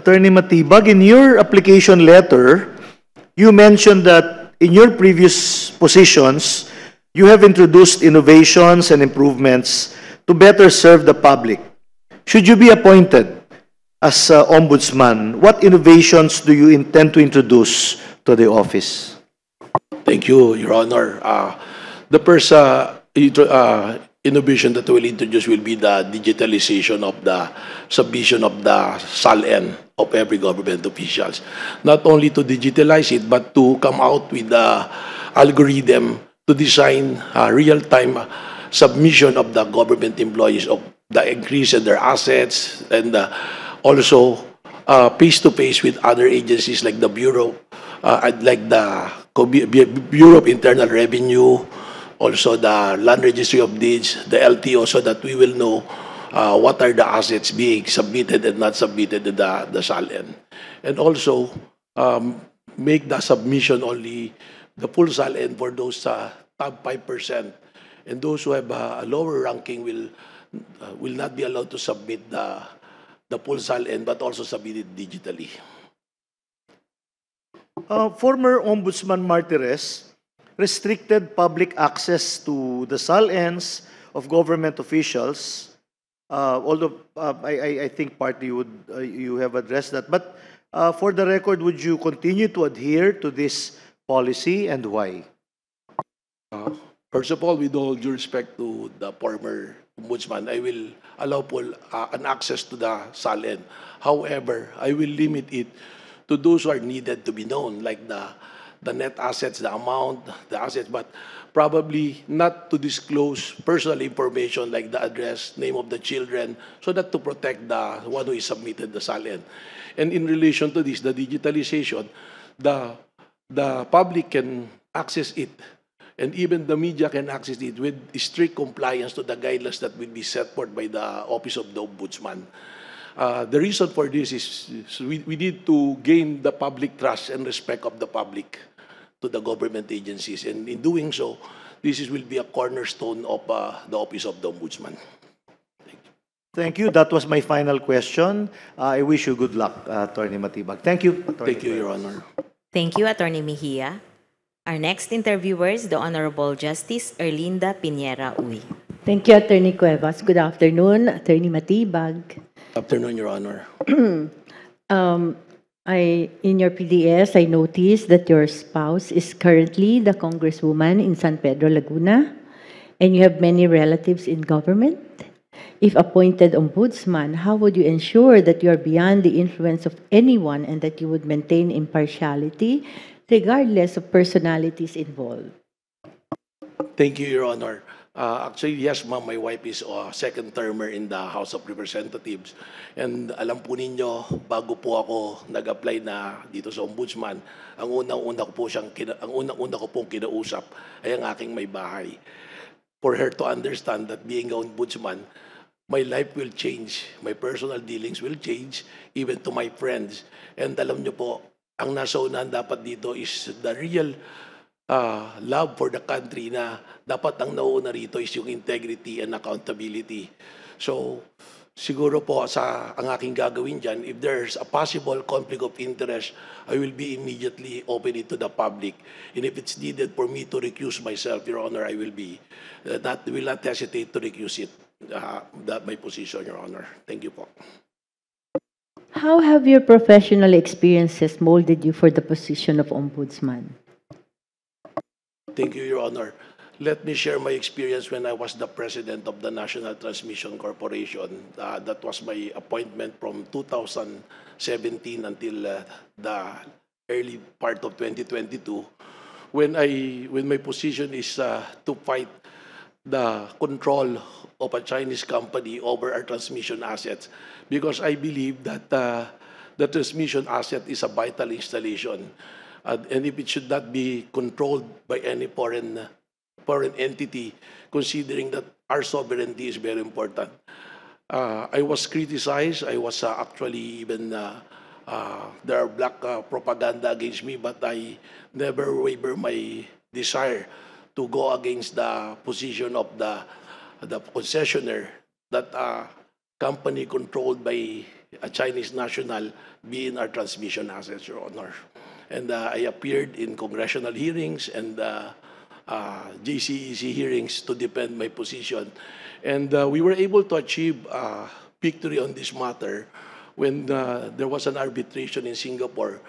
Attorney Matibag, in your application letter, you mentioned that in your previous positions, you have introduced innovations and improvements to better serve the public. Should you be appointed as ombudsman, what innovations do you intend to introduce to the office? Thank you, Your Honor. The first innovation that we'll introduce will be the digitalization of the submission of the SALN of every government officials. Not only to digitalize it, but to come out with the algorithm to design real-time submission of the government employees of the increase in their assets, and also face-to-face with other agencies like the Bureau, like the Bureau of Internal Revenue, also the Land Registry of Deeds, the LTO, so that we will know what are the assets being submitted and not submitted to the SALN. And also make the submission only the full SALN for those top 5%. And those who have a lower ranking will not be allowed to submit the full SALN, but also submit it digitally. Former Ombudsman Martires restricted public access to the SALNs of government officials, although I think partly you have addressed that. But for the record, would you continue to adhere to this policy, and why? First of all, with all due respect to the former ombudsman, I will allow an access to the SALN. However, I will limit it to those who are needed to be known, like the net assets, the amount, the assets, but probably not to disclose personal information like the address, name of the children, so that to protect the one who is submitted the SALN. And in relation to this, the digitalization, the public can access it, and even the media can access it with strict compliance to the guidelines that will be set forth by the Office of the Ombudsman. The reason for this is we need to gain the public trust and respect of the public to the government agencies. And in doing so, this will be a cornerstone of the Office of the Ombudsman. Thank you. That was my final question. I wish you good luck, Attorney Matibag. Thank you, Attorney. Thank you, Your Honor. Thank you, Attorney Mejia. Our next interviewer is the Honorable Justice Erlinda Pinera Uy. Thank you, Attorney Cuevas. Good afternoon, Attorney Matibag. Afternoon, Your Honor. In your PDS, I noticed that your spouse is currently the Congresswoman in San Pedro, Laguna, and you have many relatives in government. If appointed ombudsman, how would you ensure that you are beyond the influence of anyone and that you would maintain impartiality regardless of personalities involved? Thank you, Your Honor. Actually, yes, ma'am, my wife is a second termer in the House of Representatives. And alam po ninyo, bago po ako nag-apply na dito sa ombudsman, ang unang-una ko pong kinausap ay ang aking may bahay. For her to understand that being an ombudsman, my life will change, my personal dealings will change, even to my friends. And alam nyo po, ang nasa unahan dapat dito is the real love for the country, na dapat ang nauuna rito is yung integrity and accountability. So, siguro po ang aking gagawin dyan, if there's a possible conflict of interest, I will be immediately open it to the public. And if it's needed for me to recuse myself, Your Honor, I will not hesitate to recuse it, my position, Your Honor. Thank you po. How have your professional experiences molded you for the position of ombudsman? Thank you, Your Honor. Let me share my experience when I was the president of the National Transmission Corporation. That was my appointment from 2017 until the early part of 2022, when my position is to fight the control of a Chinese company over our transmission assets, because I believe that the transmission asset is a vital installation. And if it should not be controlled by any foreign entity, considering that our sovereignty is very important. I was criticized. I was actually even, there are black propaganda against me, but I never waver my desire to go against the position of the concessionaire that company controlled by a Chinese national be in our transmission assets, Your Honor. And I appeared in congressional hearings and JCEC hearings to defend my position. And we were able to achieve victory on this matter when there was an arbitration in Singapore,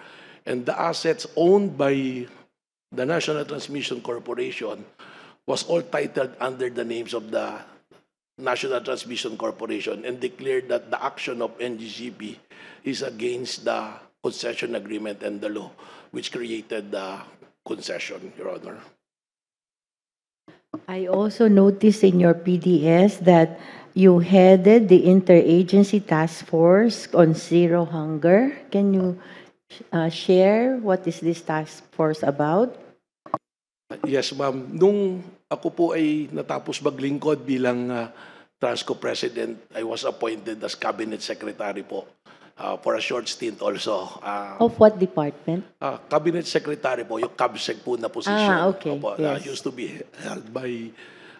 and the assets owned by the National Transmission Corporation was all titled under the names of the National Transmission Corporation, and declared that the action of NGCP is against the concession agreement and the law which created the concession, Your Honor. I also noticed in your PDS that you headed the Interagency Task Force on Zero Hunger. Can you share what is this task force about? Yes, ma'am. Nung ako po ay natapos maglingkod bilang Transco President, I was appointed as Cabinet Secretary po for a short stint also. Of what department? Cabinet Secretary po, yung CABSEC po na position. Okay. Opo, Yes. used to be held by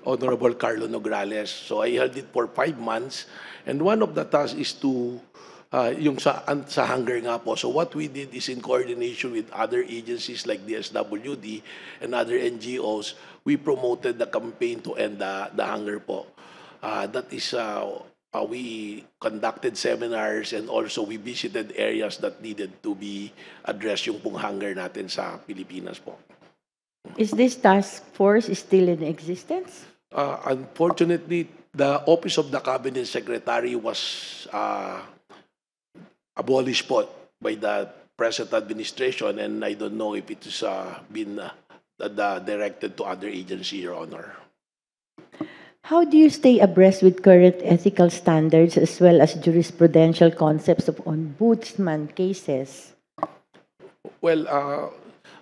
Honorable Carlo Nograles. So I held it for 5 months. And one of the tasks is to, yung sa hunger nga po. So what we did is in coordination with other agencies like the SWD and other NGOs, we promoted the campaign to end the hunger po. That is, we conducted seminars and also we visited areas that needed to be addressed yung pong hunger natin sa Pilipinas po. Is this task force still in existence? Unfortunately, the Office of the Cabinet Secretary was abolished po by the present administration, and I don't know if it has been directed to other agency, Your Honor. How do you stay abreast with current ethical standards as well as jurisprudential concepts of ombudsman cases? Well,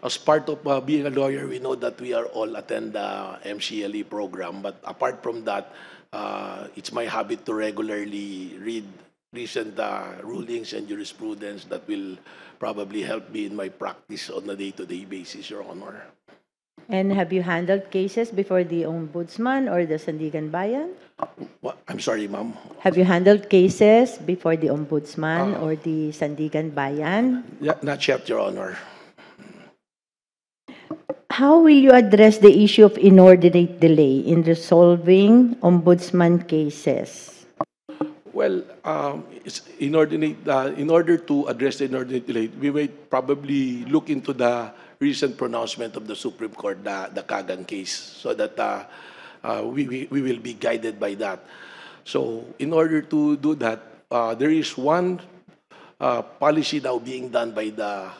as part of being a lawyer, we know that we are all attend the MCLE program. But apart from that, it's my habit to regularly read recent rulings and jurisprudence that will probably help me in my practice on a day-to-day basis, Your Honor. And have you handled cases before the Ombudsman or the Sandigan Bayan? I'm sorry, ma'am. Have you handled cases before the Ombudsman or the Sandigan Bayan? Yeah, not yet, Your Honor. How will you address the issue of inordinate delay in resolving Ombudsman cases? Well, it's inordinate. In order to address the inordinate delay, we may probably look into the recent pronouncement of the Supreme Court, the Kagan case, so that we will be guided by that. So, in order to do that, there is one policy now being done by the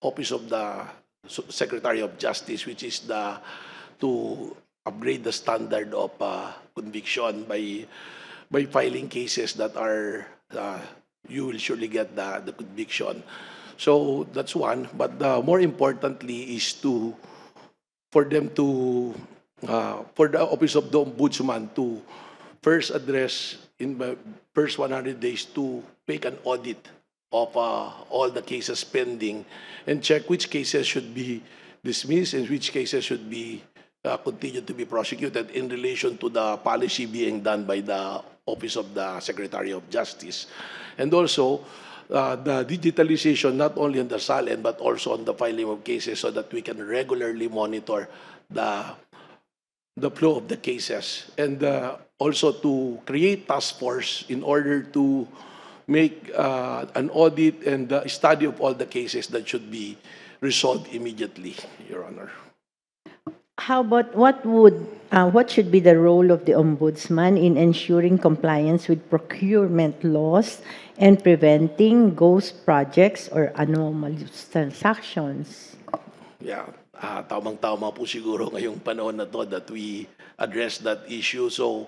Office of the Secretary of Justice, which is to upgrade the standard of conviction by filing cases that are you will surely get the conviction. So that's one. But more importantly is for the Office of the Ombudsman to first address in the first 100 days to make an audit of all the cases pending and check which cases should be dismissed and which cases should be continued to be prosecuted in relation to the policy being done by the Office of the Secretary of Justice. And also, the digitalization not only on the SALN but also on the filing of cases so that we can regularly monitor the flow of the cases. And also to create task force in order to make an audit and a study of all the cases that should be resolved immediately, Your Honor. How about what should be the role of the Ombudsman in ensuring compliance with procurement laws and preventing ghost projects or anomalous transactions? Yeah, tamang-tama po siguro ngayong panahon na to that we address that issue. So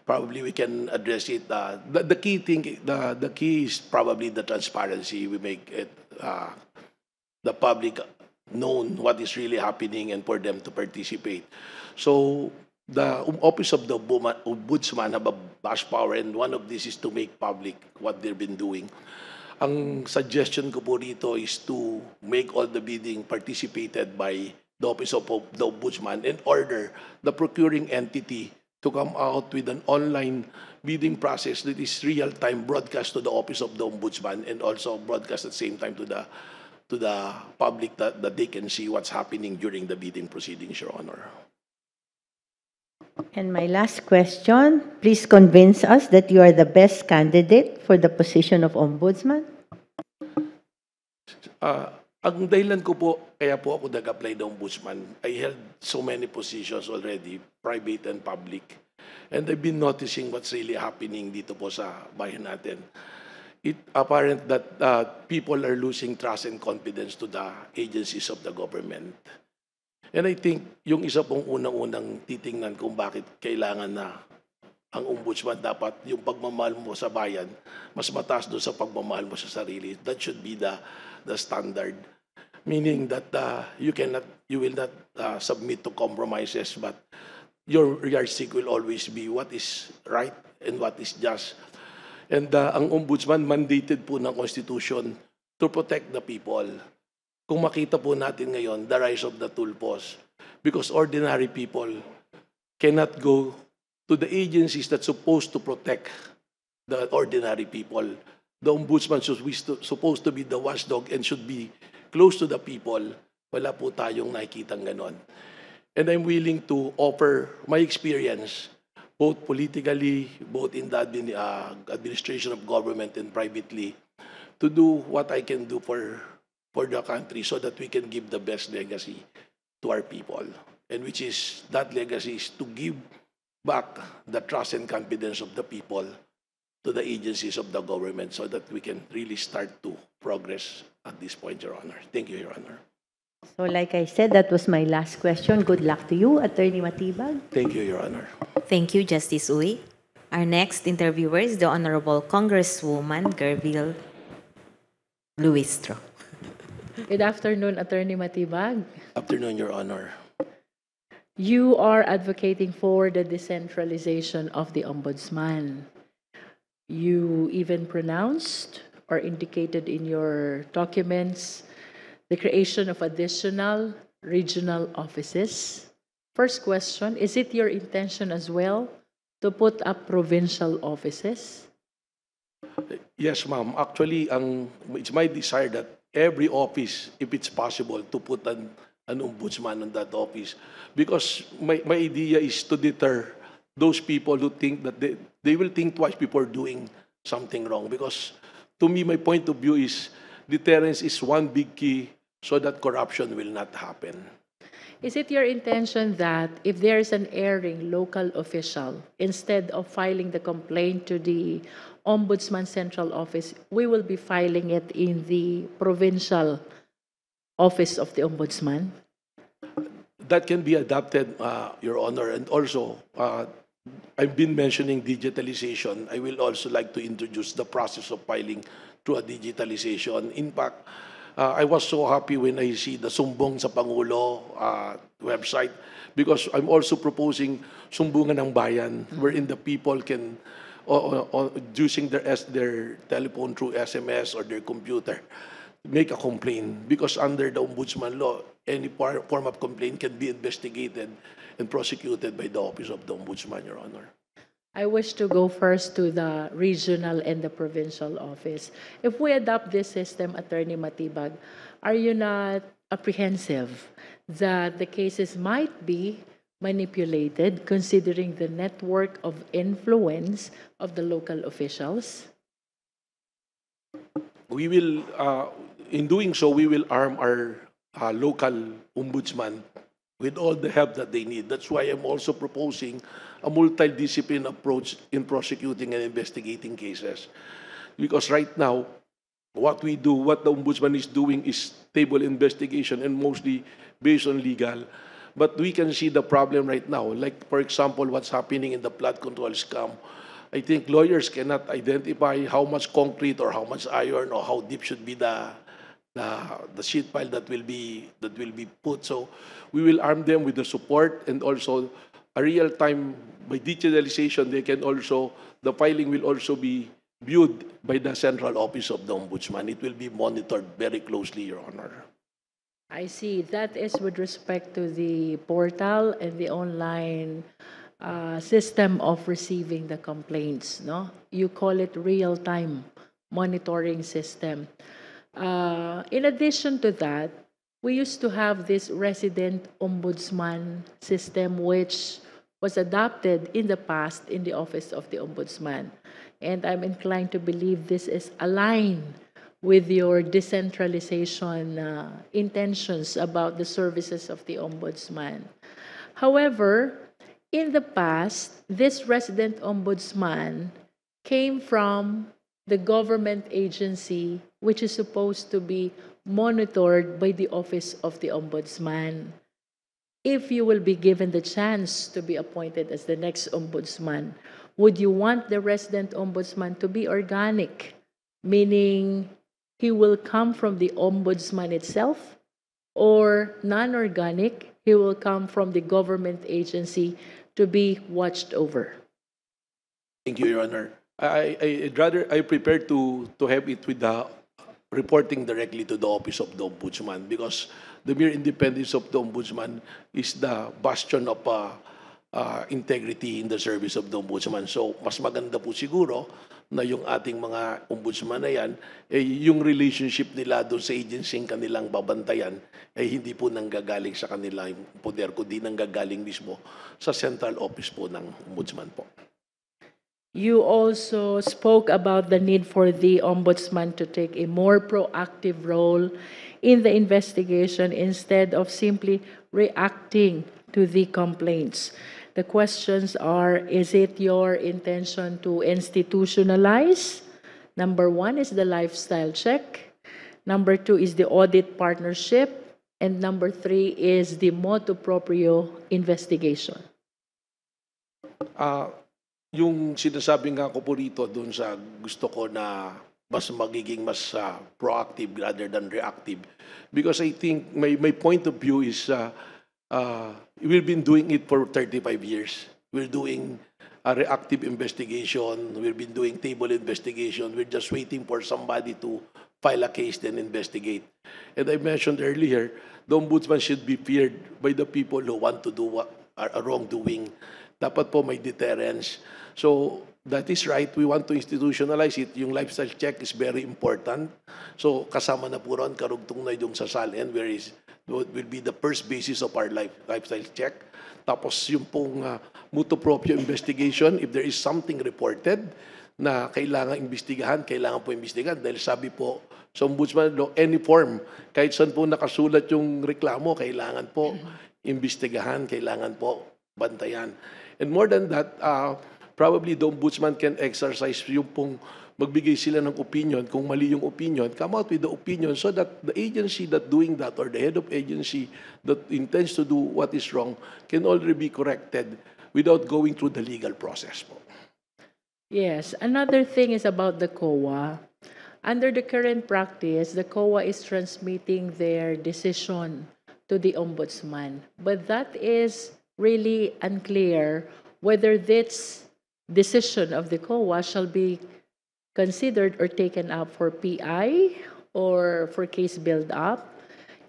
probably we can address it. The key thing, the key is probably the transparency. We make it the public known what is really happening and for them to participate. So the Office of the Ombudsman have a vast power, and one of this is to make public what they've been doing. Ang suggestion ko po rito is to make all the bidding participated by the Office of the Ombudsman and order the procuring entity to come out with an online bidding process that is real-time broadcast to the Office of the Ombudsman and also broadcast at the same time to the public that they can see what's happening during the bidding proceedings, Your Honor. And my last question, please convince us that you are the best candidate for the position of Ombudsman. Ang dahilan ko po, kaya po ako nag-apply ng Ombudsman, I held so many positions already, private and public. And I've been noticing what's really happening dito po sa bayan natin. It apparent that people are losing trust and confidence to the agencies of the government. And I think yung isa pong unang-unang titingnan kung bakit kailangan na ang ombudsman dapat yung pagmamahal mo sa bayan mas mataas doon sa pagmamahal mo sa sarili. That should be the standard. Meaning that you will not submit to compromises, but your yardstick will always be what is right and what is just. And ang ombudsman mandated po ng Constitution to protect the people. Kung makita po natin ngayon, the rise of the tulpos, because ordinary people cannot go to the agencies that's supposed to protect the ordinary people. The ombudsman supposed to be the watchdog and should be close to the people. Wala po tayong nakikitang ganon. And I'm willing to offer my experience, both politically, both in the administration of government and privately, to do what I can do for the country so that we can give the best legacy to our people. And which is, that legacy is to give back the trust and confidence of the people to the agencies of the government so that we can really start to progress at this point, Your Honor. Thank you, Your Honor. So like I said, that was my last question. Good luck to you, Attorney Matibag. Thank you, Your Honor. Thank you, Justice Uy. Our next interviewer is the Honorable Congresswoman Gerville Luistro. Good afternoon, Attorney Matibag. Afternoon, Your Honor. You are advocating for the decentralization of the Ombudsman. You even pronounced or indicated in your documents the creation of additional regional offices. First question, is it your intention as well to put up provincial offices? Yes, ma'am. Actually, it's my desire that every office, if it's possible, to put an ombudsman on that office. Because my idea is to deter those people who think that they will think twice before doing something wrong. Because to me, my point of view is deterrence is one big key so that corruption will not happen. Is it your intention that if there's an erring local official, instead of filing the complaint to the Ombudsman Central Office, we will be filing it in the provincial office of the Ombudsman? That can be adapted, Your Honor. And also, I've been mentioning digitalization. I will also like to introduce the process of filing through a digitalization. In fact, I was so happy when I see the Sumbong sa Pangulo website because I'm also proposing Sumbungan ng Bayan wherein the people can, using their telephone through SMS or their computer, make a complaint. Because under the Ombudsman law, any form of complaint can be investigated and prosecuted by the Office of the Ombudsman, Your Honor. I wish to go first to the regional and the provincial office. If we adopt this system, Attorney Matibag, are you not apprehensive that the cases might be manipulated considering the network of influence of the local officials? We will, in doing so, we will arm our local ombudsman with all the help that they need. That's why I'm also proposing a multidiscipline approach in prosecuting and investigating cases. Because right now, what we do, what the ombudsman is doing is table investigation and mostly based on legal. But we can see the problem right now. Like, for example, what's happening in the flood control scam. I think lawyers cannot identify how much concrete or how much iron or how deep should be the sheet pile that will be put. So we will arm them with the support and also a real-time, by digitalization, the filing will also be viewed by the central office of the Ombudsman. It will be monitored very closely, Your Honor. I see. That is with respect to the portal and the online system of receiving the complaints, no? You call it real-time monitoring system. In addition to that, we used to have this resident ombudsman system, which was adopted in the past in the Office of the Ombudsman. And I'm inclined to believe this is aligned with your decentralization intentions about the services of the Ombudsman. However, in the past, this resident ombudsman came from the government agency, which is supposed to be monitored by the Office of the Ombudsman. If you will be given the chance to be appointed as the next ombudsman, would you want the resident ombudsman to be organic, meaning he will come from the ombudsman itself, or non-organic, he will come from the government agency to be watched over? Thank you, Your Honor. I prefer to have it with the reporting directly to the Office of the Ombudsman, because the mere independence of the Ombudsman is the bastion of integrity in the service of the Ombudsman. So, mas maganda po siguro na yung ating mga ombudsman na yan, yung relationship nila doon sa agency kanilang babantayan, ay hindi po nanggagaling sa kanila yung poder, kundi nanggagaling mismo sa central office po ng ombudsman po. You also spoke about the need for the ombudsman to take a more proactive role in the investigation instead of simply reacting to the complaints. The questions are, is it your intention to institutionalize? Number one is the lifestyle check. Number two is the audit partnership. And number three is the motu proprio investigation. Yung sinasabi nga ko po rito doon sa gusto ko na mas magiging mas proactive rather than reactive. Because I think my point of view is we've been doing it for 35 years. We're doing a reactive investigation. We've been doing table investigation. We're just waiting for somebody to file a case then investigate. And I mentioned earlier, the ombudsman should be feared by the people who want to do a wrongdoing. Dapat po may deterrence. So that is right. We want to institutionalize it. Yung lifestyle check is very important. So kasama na po ron karugtong na yung sa SALN, where is will be the first basis of our lifestyle check. Tapos yung pong motu proprio investigation, if there is something reported na kailangan imbestigahan, kailangan po imbestigahan. Dahil sabi po sa Ombudsman Law, any form, kahit saan po nakasulat yung reklamo, kailangan po imbestigahan, kailangan po bantayan. And more than that, probably the ombudsman can exercise yung pong magbigay sila ng opinion. Kung mali yung opinion, come out with the opinion so that the agency that doing that or the head of agency that intends to do what is wrong can already be corrected without going through the legal process po. Yes, another thing is about the COA. Under the current practice, the COA is transmitting their decision to the ombudsman. But that is really unclear whether this decision of the COA shall be considered or taken up for PI or for case build-up.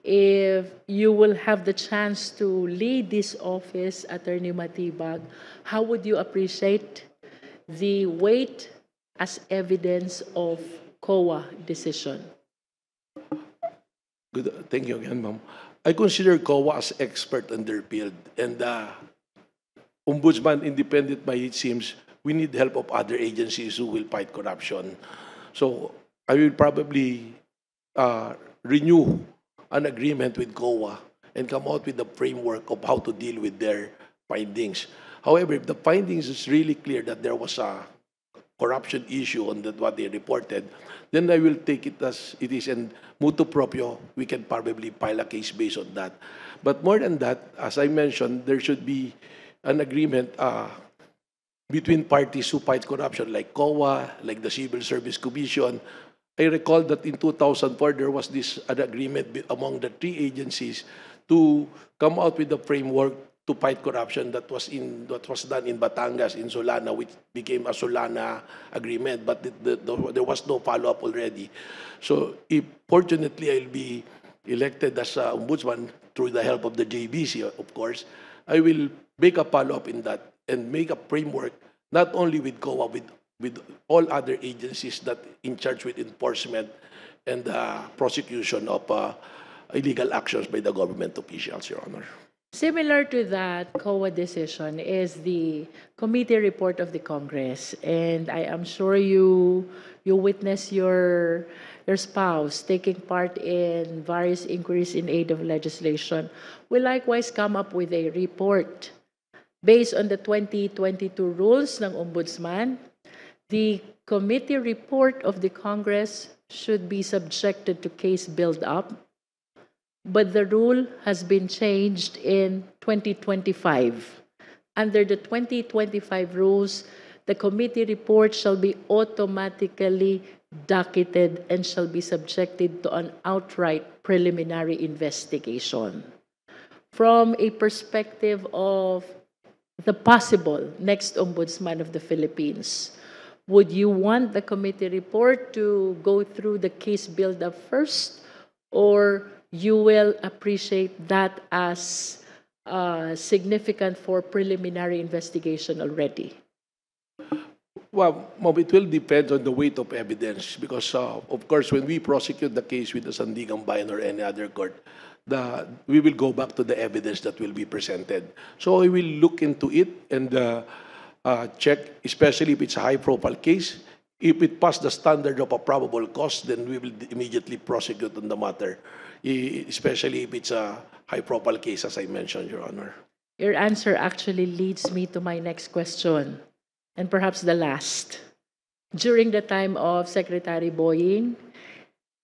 If you will have the chance to lead this office, Attorney Matibag, how would you appreciate the weight as evidence of COA decision? Good. Thank you again, ma'am. I consider COA as expert in their field, and ombudsman, independent by it seems, we need help of other agencies who will fight corruption. So I will probably renew an agreement with COA and come out with a framework of how to deal with their findings. However, if the findings is really clear that there was a corruption issue on what they reported, then I will take it as it is, and motu proprio, we can probably file a case based on that. But more than that, as I mentioned, there should be an agreement between parties who fight corruption, like COA, like the Civil Service Commission. I recall that in 2004, there was an agreement among the three agencies to come out with a framework to fight corruption that was done in Batangas, in Solana, which became a Solana agreement, but there was no follow-up already. So if fortunately I'll be elected as ombudsman through the help of the JBC, of course, I will make a follow-up in that. and make a framework not only with COA, with all other agencies that in charge with enforcement and prosecution of illegal actions by the government officials, Your Honor. Similar to that COA decision is the committee report of the Congress, and I am sure you witness your spouse taking part in various inquiries in aid of legislation will likewise come up with a report based on the 2022 rules ng Ombudsman. The committee report of the Congress should be subjected to case build-up, but the rule has been changed in 2025. Under the 2025 rules, the committee report shall be automatically docketed and shall be subjected to an outright preliminary investigation. From a perspective of the possible next Ombudsman of the Philippines, would you want the committee report to go through the case build-up first, or you will appreciate that as significant for preliminary investigation already? Well, Ma'am, it will depend on the weight of evidence because, of course, when we prosecute the case with the Sandigan Bayan or any other court, we will go back to the evidence that will be presented. So we will look into it and check, especially if it's a high-profile case. If it passed the standard of a probable cause, then we will immediately prosecute on the matter, especially if it's a high-profile case, as I mentioned, Your Honor. Your answer actually leads me to my next question, and perhaps the last. During the time of Secretary Boying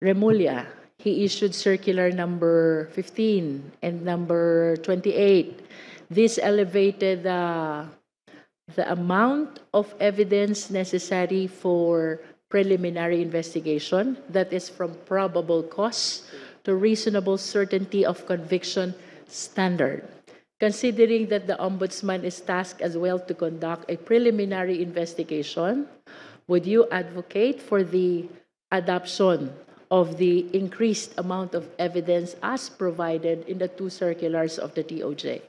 Remulla, he issued circular number 15 and number 28. This elevated the amount of evidence necessary for preliminary investigation, that is from probable cause to reasonable certainty of conviction standard. Considering that the Ombudsman is tasked as well to conduct a preliminary investigation, would you advocate for the adoption of the increased amount of evidence as provided in the two circulars of the DOJ?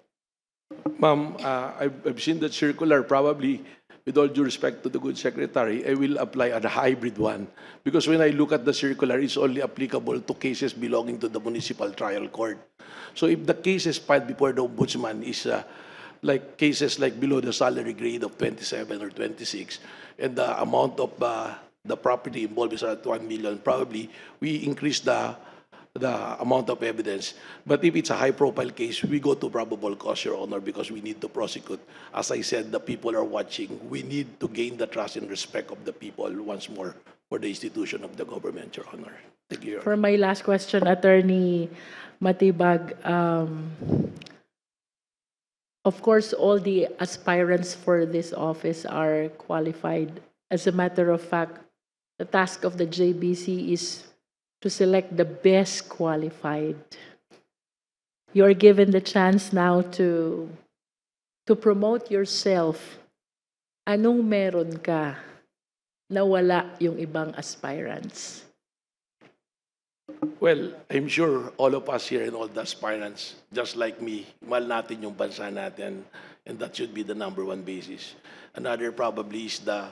Ma'am, I've seen that circular. Probably, with all due respect to the good secretary, I will apply a hybrid one. Because when I look at the circular, it's only applicable to cases belonging to the municipal trial court. So if the cases filed before the Ombudsman is like cases like below the salary grade of 27 or 26, and the amount of the property involved is at 1 million, probably we increase the amount of evidence. But if it's a high-profile case, we go to probable cause, Your Honor, because we need to prosecute. As I said, the people are watching. We need to gain the trust and respect of the people once more for the institution of the government, Your Honor. Thank you, Your Honor. For my last question, Attorney Matibag, of course, all the aspirants for this office are qualified. As a matter of fact, the task of the JBC is to select the best qualified. You're given the chance now to promote yourself. Anong meron ka na wala yung ibang aspirants? Well, I'm sure all of us here and all the aspirants, just like me, mahal natin yung bansa natin, and that should be the number one basis. Another probably is the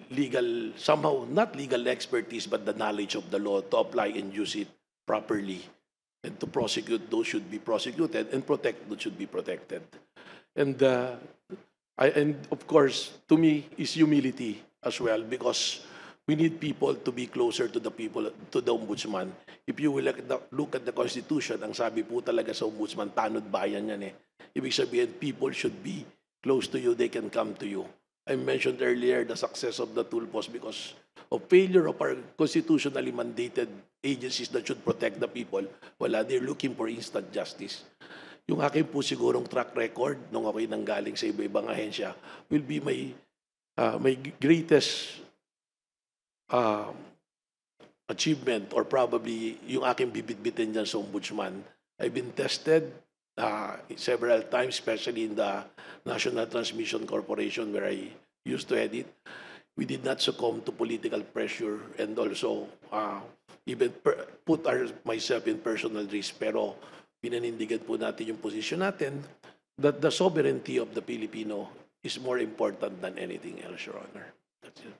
legal, somehow not legal expertise, but the knowledge of the law to apply and use it properly. And to prosecute those should be prosecuted and protect those should be protected. And of course, to me, is humility as well, because we need people to be closer to the people, to the Ombudsman. If you will look at the Constitution, ang sabi po talaga sa Ombudsman, tanod bayan yan eh. Ibig sabihin, people should be close to you, they can come to you. I mentioned earlier the success of the Tulpos because of failure of our constitutionally mandated agencies that should protect the people. Wala, they're looking for instant justice. Yung akin po sigurong track record nung ako'y nanggaling sa iba-ibang ahensya will be my greatest achievement, or probably yung aking bibit-bitin dyan sa Ombudsman. I've been tested several times, especially in the National Transmission Corporation where I used to head it. We did not succumb to political pressure and also even put myself in personal risk. Pero pinanindigan po natin yung posisyon natin. that the sovereignty of the Filipino is more important than anything else, Your Honor. That's it.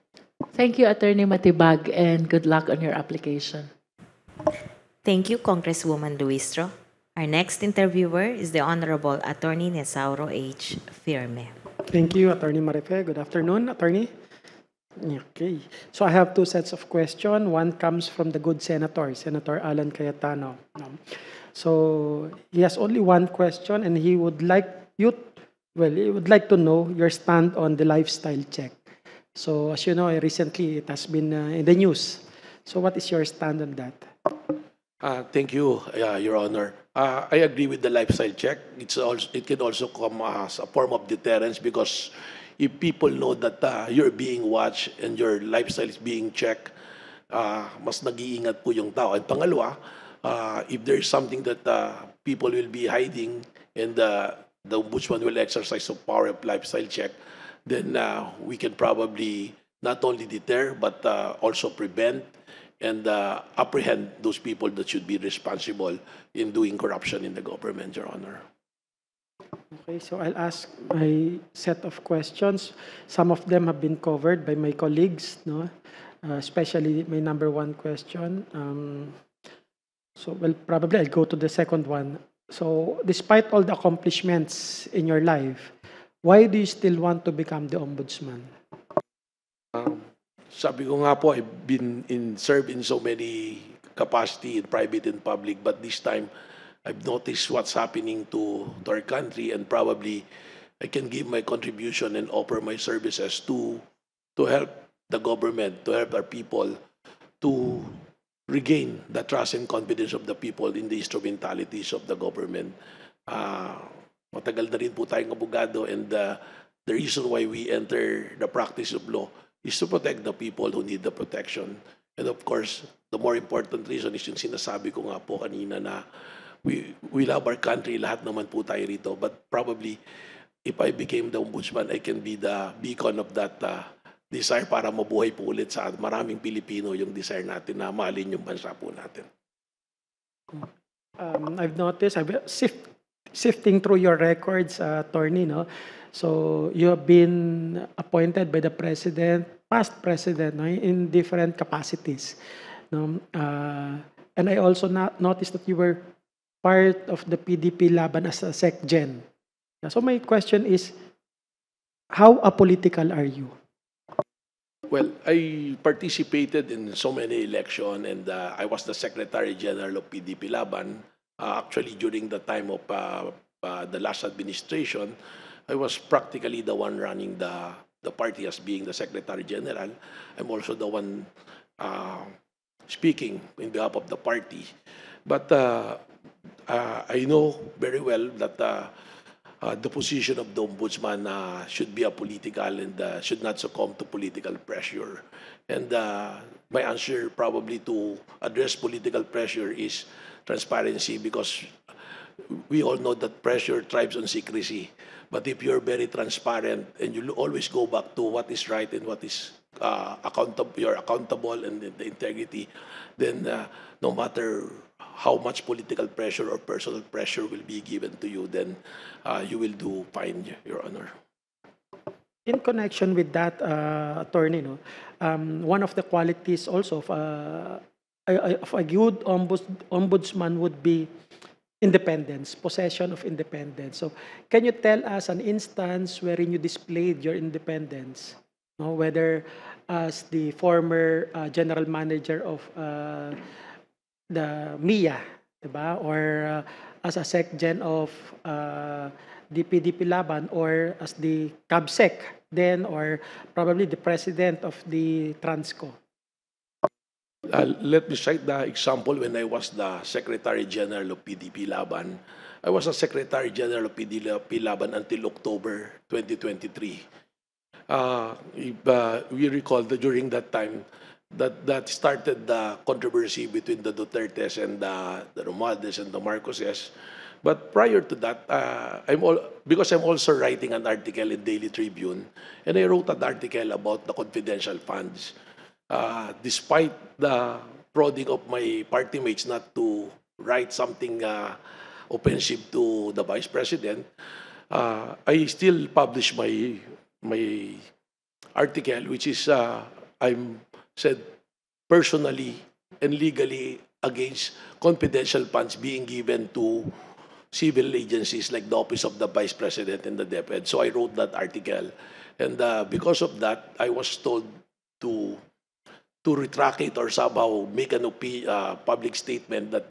Thank you, Attorney Matibag, and good luck on your application. Thank you, Congresswoman Luistro. Our next interviewer is the Honorable Attorney Nesauro H. Firme. Thank you, Attorney Marife. Good afternoon, Attorney. Okay. So I have two sets of questions. One comes from the good senator, Senator Alan Cayetano. So he has only one question, and he would like you, he would like to know your stand on the lifestyle check. So as you know, recently it has been in the news. So what is your stand on that? Thank you, Your Honor. I agree with the lifestyle check. It can also come as a form of deterrence because if people know that you're being watched and your lifestyle is being checked, mas nag-iingat po yung tao. At pangalawa, if there is something that people will be hiding and the ombudsman will exercise the power of lifestyle check, then we can probably not only deter but also prevent and apprehend those people that should be responsible in doing corruption in the government, Your Honor. Okay, so I'll ask my set of questions. Some of them have been covered by my colleagues, no? Especially my number one question. Probably I'll go to the second one. So, despite all the accomplishments in your life, why do you still want to become the ombudsman? Sabi ko nga po, I've been served in so many capacity in private and public, but this time I've noticed what's happening to our country, and probably I can give my contribution and offer my services to help the government, to help our people to regain the trust and confidence of the people in the instrumentalities of the government. Matagal na rin po tayong abogado, and the reason why we enter the practice of law is to protect the people who need the protection. And of course, the more important reason is yung sinasabi ko nga po kanina na we love our country, lahat naman po tayo rito. But probably, if I became the ombudsman, I can be the beacon of that desire para mabuhay po ulit sa maraming Pilipino yung desire natin na mahalin yung bansa po natin. I've noticed, sifting through your records, attorney, no? So you have been appointed by the president, past president, no, in different capacities. No? And I also noticed that you were part of the PDP Laban as a SecGen. So my question is, how apolitical are you? Well, I participated in so many elections, and I was the Secretary General of PDP Laban. Actually, during the time of the last administration, I was practically the one running the party as being the Secretary General. I'm also the one speaking in behalf of the party. But I know very well that the position of the ombudsman should be apolitical and should not succumb to political pressure. And my answer probably to address political pressure is transparency, because we all know that pressure thrives on secrecy. But if you're very transparent and you always go back to what is right and what is accountable, you're accountable and the integrity, then no matter how much political pressure or personal pressure will be given to you, then you will do fine, Your Honor. In connection with that, attorney, no, one of the qualities also of a good ombudsman would be independence, possession of independence. So can you tell us an instance wherein you displayed your independence, no? Whether as the former general manager of the MIA, diba? Or as a SecGen of the PDP Laban, or as the CABSEC then, or probably the president of the Transco? Let me cite the example when I was the Secretary General of PDP Laban. I was a Secretary General of PDP Laban until October 2023. If we recall that during that time, that started the controversy between the Dutertes and the Romualdez and the Marcoses. But prior to that, because I'm also writing an article in Daily Tribune, and I wrote an article about the confidential funds. Despite the prodding of my party mates not to write something offensive to the Vice President, I still publish my article, which is I'm said personally and legally against confidential funds being given to civil agencies like the Office of the Vice President and the DepEd. So I wrote that article, and because of that, I was told to retract it or somehow make an public statement that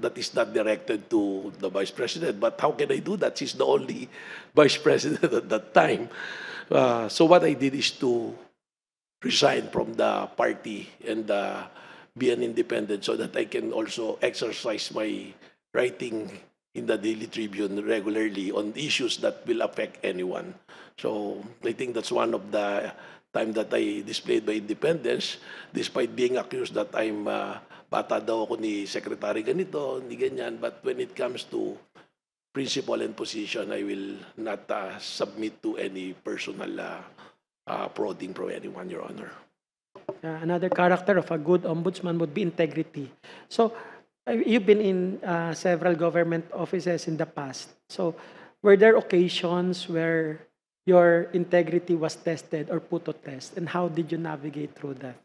that is not directed to the Vice President. But how can I do that? She's the only Vice President at that time. So what I did is to resign from the party and be an independent so that I can also exercise my writing in the Daily Tribune regularly on issues that will affect anyone. So I think that's one of the time that I displayed my independence despite being accused that I'm bata daw ako ni Secretary ganito, ni ganyan. But when it comes to principle and position, I will not submit to any personal prodding from anyone, Your Honor. Another character of a good ombudsman would be integrity. So you've been in several government offices in the past. So were there occasions where your integrity was tested or put to test? And how did you navigate through that?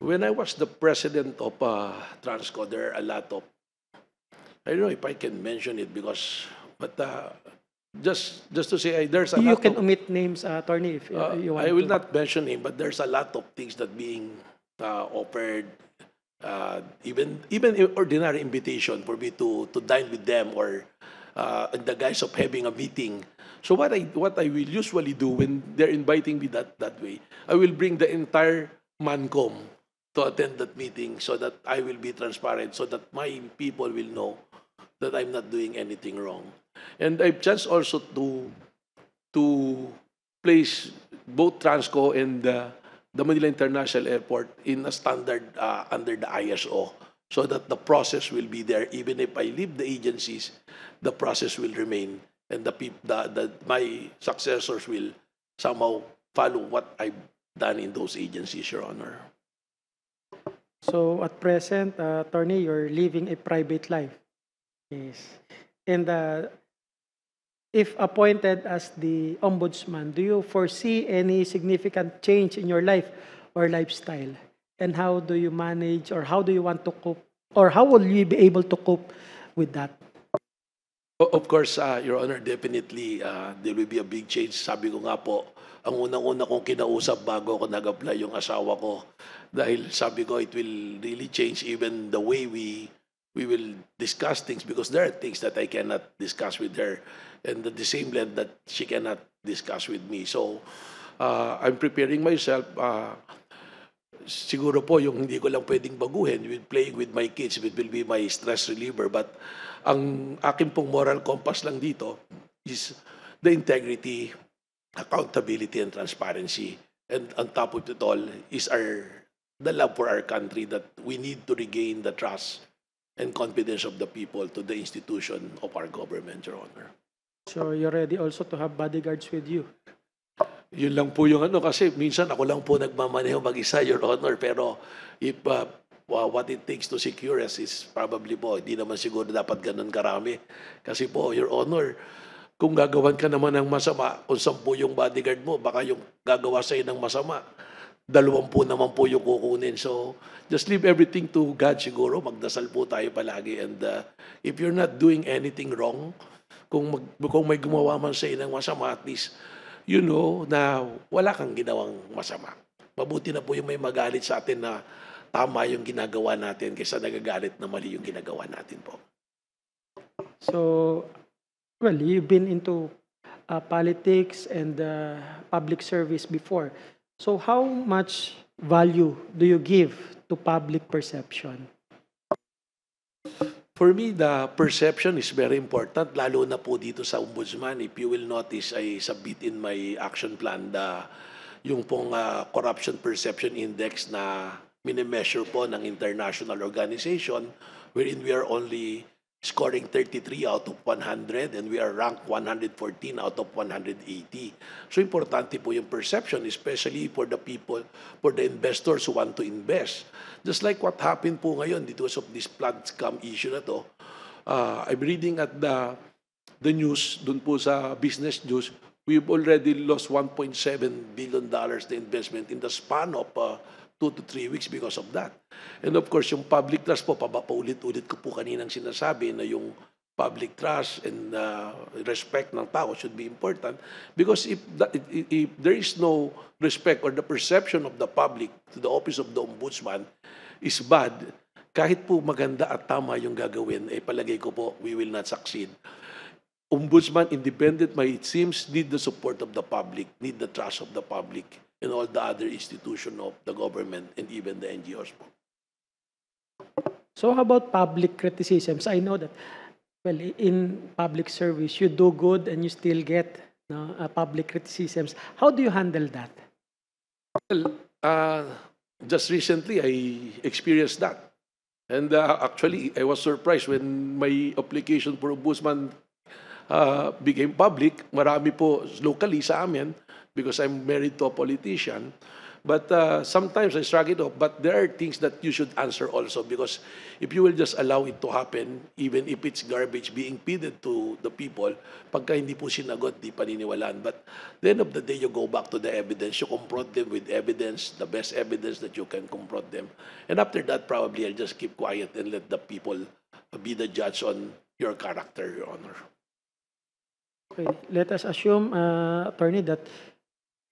When I was the president of Transco, there are a lot of, I don't know if I can mention it because, but just to say, there's a You lot can of, omit names, attorney, if you want I will to. not mention him, but there's a lot of things that being offered, even ordinary invitation for me to dine with them or in the guise of having a meeting. So what I will usually do when they're inviting me that way, I will bring the entire Mancom to attend that meeting so that I will be transparent, so that my people will know that I'm not doing anything wrong. And I've just also to place both Transco and the Manila International Airport in a standard under the ISO, so that the process will be there. Even if I leave the agencies, the process will remain, and my successors will somehow follow what I've done in those agencies, Your Honor. So at present, attorney, you're living a private life. Yes. And if appointed as the ombudsman, do you foresee any significant change in your life or lifestyle? And how do you manage, or how do you want to cope, or how will you be able to cope with that? Of course, Your Honor, definitely there will be a big change. Sabi ko nga po, ang unang-una kong kinausap bago ako nag-apply yung asawa ko. Dahil sabi ko, it will really change even the way we will discuss things, because there are things that I cannot discuss with her, and at the same level that she cannot discuss with me. So I'm preparing myself. Siguro po yung hindi ko lang pwedeng baguhin with playing with my kids, it will be my stress reliever. But ang akin pong moral compass lang dito is the integrity, accountability, and transparency. And on top of it all is the love for our country, that we need to regain the trust and confidence of the people to the institution of our government, Your Honor. So you're ready also to have bodyguards with you? Yun lang po yung kasi minsan ako lang po nagmamaneho mag-isa, Your Honor. Pero if what it takes to secure us is probably po, hindi naman siguro dapat ganun karami. Kasi po, Your Honor, kung gagawan ka naman ng masama, kung 10 yung bodyguard mo, baka yung gagawa sa'yo ng masama, 20 naman po yung kukunin. So, just leave everything to God siguro. Magdasal po tayo palagi. And if you're not doing anything wrong, kung may gumawa man sa'yo ng masama, at least, you know na wala kang ginawang masama. Mabuti na po yung may magalit sa atin na tama yung ginagawa natin kaysa nagagalit na mali yung ginagawa natin po. So, well, you've been into politics and public service before. So how much value do you give to public perception? For me, the perception is very important, lalo na po dito sa Ombudsman. If you will notice, I submit in my action plan yung pong Corruption Perception Index na minimeasure po ng international organization, wherein we are only scoring 33 out of 100 and we are ranked 114 out of 180. So importante po yung perception, especially for the people, for the investors who want to invest. Just like what happened po ngayon because of this flood scam issue na to. I'm reading at the the news, dun po sa business news, we've already lost $1.7 billion na investment in the span of 2 to 3 weeks because of that. And of course, yung public trust po, paulit-ulit ko po kaninang sinasabi na yung public trust and respect ng tao should be important, because if there is no respect or the perception of the public to the office of the ombudsman is bad, kahit po maganda at tama yung gagawin, palagay ko po, we will not succeed. Ombudsman, independent may it seems, need the support of the public, need the trust of the public and all the other institutions of the government and even the NGOs po. So how about public criticisms? I know that, well, in public service, you do good and you still get public criticisms. How do you handle that? Well, just recently, I experienced that. And actually, I was surprised when my application for ombudsman became public. Marami po locally sa amin because I'm married to a politician. But sometimes I shrug it off. But there are things that you should answer also, because if you will just allow it to happen, even if it's garbage being feeded to the people, pagka hindi po sinagot, di paniniwalaan. But at the end of the day, you go back to the evidence. You confront them with evidence, the best evidence that you can confront them. And after that, probably I'll just keep quiet and let the people be the judge on your character, Your Honor. Okay, let us assume, Attorney, that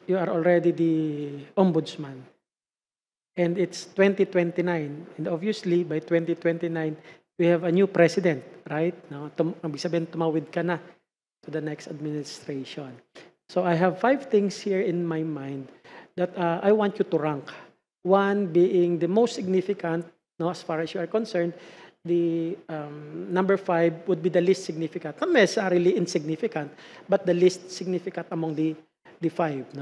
you are already the ombudsman. And it's 2029. And obviously, by 2029, we have a new president, right? Now, ibig sabihin, tumawid ka na to the next administration. So I have 5 things here in my mind that I want you to rank. One being the most significant, as far as you are concerned. The number 5 would be the least significant. Not necessarily insignificant, but the least significant among the 5.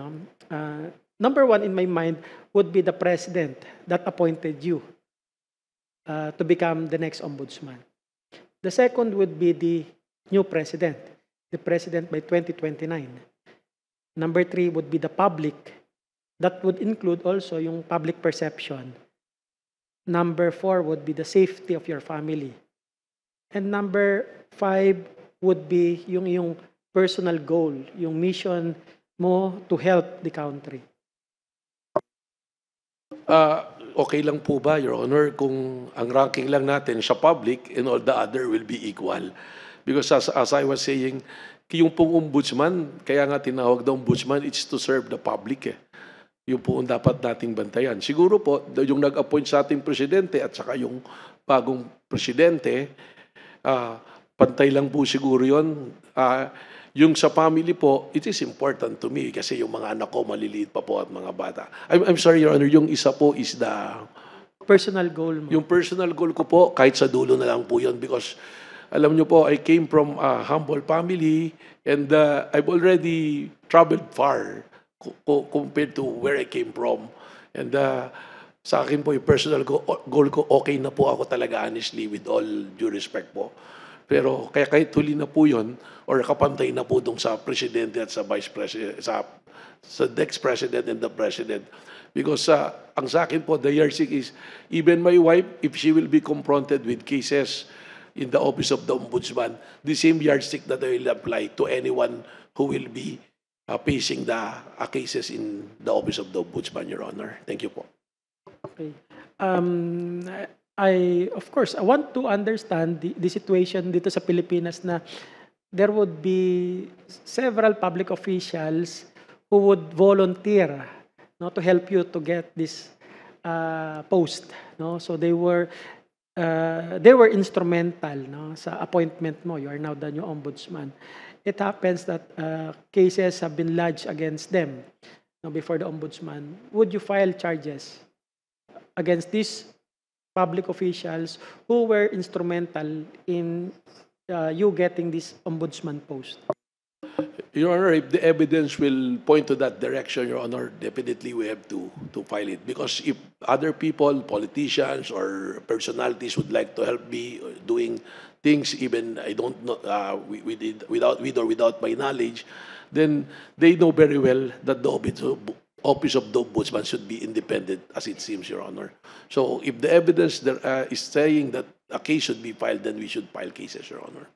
Number 1 in my mind would be the president that appointed you to become the next ombudsman. The second would be the new president, the president by 2029. Number 3 would be the public. That would include also yung public perception. Number 4 would be the safety of your family. And number 5 would be yung personal goal, yung mission mo to help the country. Okay lang po ba, Your Honor, kung ang ranking lang natin sa public and all the other will be equal? Because as I was saying, yung pong ombudsman, kaya nga tinawag na ombudsman, it's to serve the public eh. Yung po ang dapat nating bantayan. Siguro po, yung nag-appoint sa ating presidente at saka yung bagong presidente, pantay lang po siguro yun. Yung sa family po, it is important to me kasi yung mga anak ko maliliit pa po at mga bata. I'm sorry, Your Honor, yung isa po is the Personal goal mo. yung personal goal ko po, kahit sa dulo na lang po yun, because alam nyo po, I came from a humble family and I've already traveled far compared to where I came from. And sa akin po, yung personal goal ko, okay na po ako talaga, honestly, with all due respect po. Pero kaya kahit huli na po yun, or kapantay na po dong sa presidente at sa vice president, sa next president and the president. Because ang sa akin po, the yardstick is, even my wife, if she will be confronted with cases in the office of the ombudsman, the same yardstick that I will apply to anyone who will be facing the cases in the office of the ombudsman, Your Honor. Thank you po. Okay. Of course, I want to understand the situation dito sa Pilipinas na there would be several public officials who would volunteer to help you to get this post. So they were instrumental sa appointment mo. You are now the new ombudsman. It happens that cases have been lodged against them before the ombudsman. Would you file charges against these public officials who were instrumental in you getting this ombudsman post? Your Honor, if the evidence will point to that direction, Your Honor, definitely we have to file it. Because if other people, politicians or personalities would like to help me doing things even I don't know with or without my knowledge, then they know very well that the office of the ombudsman should be independent, as it seems, Your Honor. So if the evidence there is saying that a case should be filed, then we should file cases, Your Honor.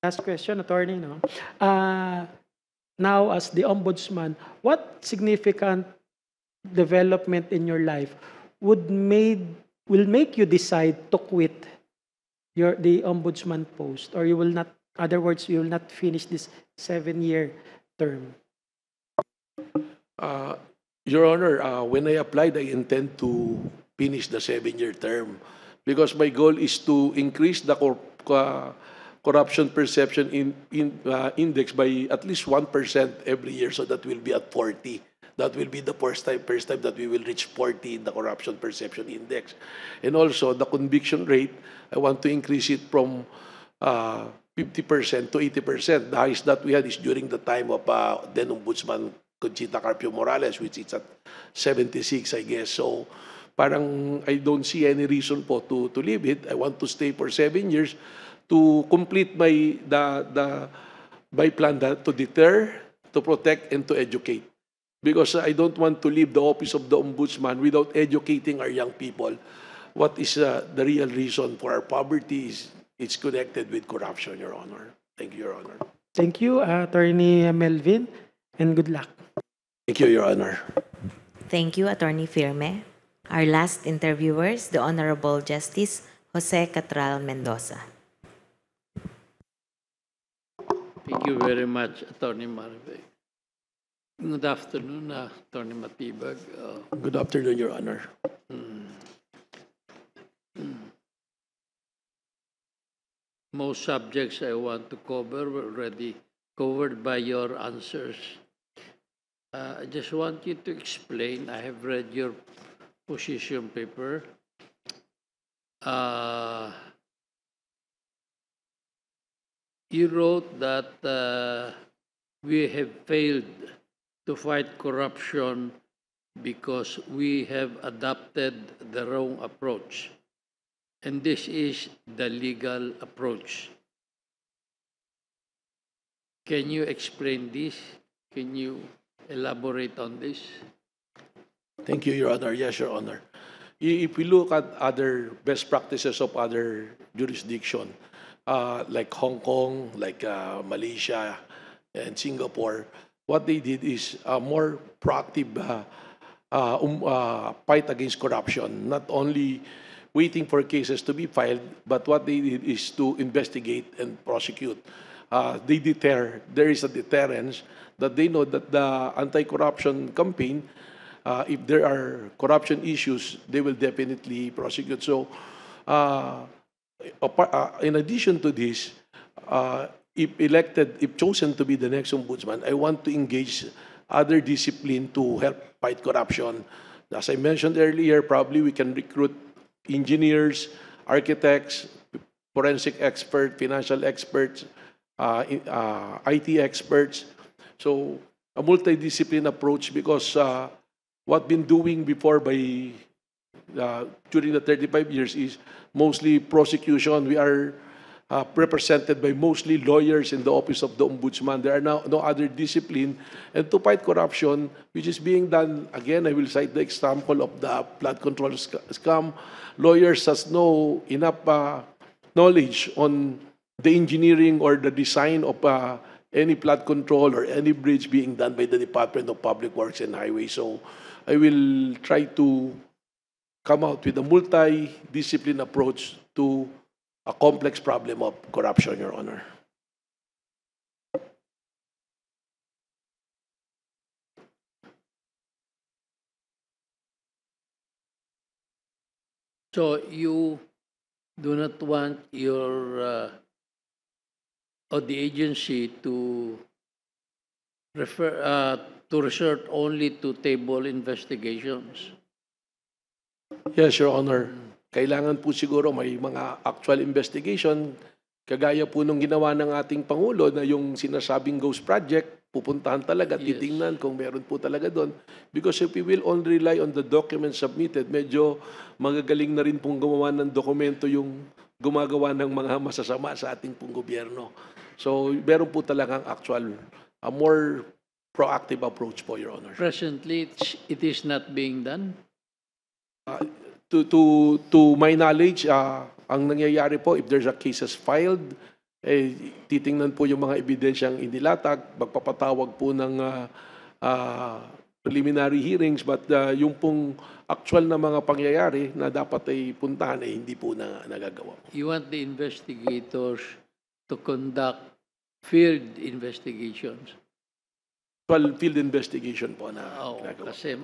Last question, attorney. No? Now, as the ombudsman, what significant development in your life will make you decide to quit the ombudsman post, or you will not? Other words, you will not finish this 7-year term. Your Honor, when I applied, I intend to finish the 7-year term because my goal is to increase the corruption perception index by at least 1% every year, so that will be at 40. That will be the first time that we will reach 40 in the corruption perception index. And also, the conviction rate, I want to increase it from 50% to 80%. The highest that we had is during the time of then Ombudsman Conchita Carpio Morales, which is at 76, I guess. So, parang I don't see any reason po to leave it. I want to stay for 7 years to complete my plan to deter, to protect, and to educate. Because I don't want to leave the office of the Ombudsman without educating our young people. What is the real reason for our poverty is it's connected with corruption, Your Honor. Thank you, Your Honor. Thank you, Attorney Melvin, and good luck. Thank you, Your Honor. Thank you, Attorney Firme. Our last interviewer is the Honorable Justice Jose Catral Mendoza. Thank you very much, Attorney Marve. Good afternoon, Attorney Matibag. Good afternoon, Your Honor. Most subjects I want to cover were already covered by your answers. I just want you to explain. I have read your position paper. You wrote that we have failed to fight corruption because we have adopted the wrong approach. And this is the legal approach. Can you explain this? Can you elaborate on this? Thank you, Your Honor. Yes, Your Honor. If we look at other best practices of other jurisdiction, like Hong Kong, like Malaysia, and Singapore, what they did is a more proactive fight against corruption, not only waiting for cases to be filed, but what they did is to investigate and prosecute. They deter. There is a deterrence that they know that the anti-corruption campaign, if there are corruption issues, they will definitely prosecute. So, in addition to this, if chosen to be the next ombudsman, I want to engage other discipline to help fight corruption. As I mentioned earlier, probably we can recruit engineers, architects, forensic experts, financial experts, IT experts. So a multidiscipline approach, because what been doing before during the 35 years is mostly prosecution. We are represented by mostly lawyers in the office of the Ombudsman. There are now no other discipline. And to fight corruption, which is being done, again, I will cite the example of the flood control scam. Lawyers has no enough knowledge on the engineering or the design of any flood control or any bridge being done by the Department of Public Works and Highways. So I will try to come out with a multi-discipline approach to a complex problem of corruption, Your Honor. So you do not want your or the agency to resort only to table investigations. Yes, Your Honor. Kailangan po siguro may mga actual investigation, kagaya po nung ginawa ng ating Pangulo na yung sinasabing ghost project, pupuntahan talaga, titingnan kung meron po talaga doon. Because if we will only rely on the documents submitted, medyo magagaling na rin pong gumawa ng dokumento yung gumagawa ng mga masasama sa ating pong gobyerno. So, meron po talagang actual, a more proactive approach po, Your Honor. Presently, it is not being done? To my knowledge, ang nangyayari po, if there's a cases filed, titingnan po yung mga ebidensyang inilatag, magpapatawag po ng preliminary hearings, but yung pong actual na mga pangyayari na dapat ay puntahan ay hindi po nagagawa. You want the investigators to conduct field investigations. Well, field investigation po na Oo, ginagawa. kasi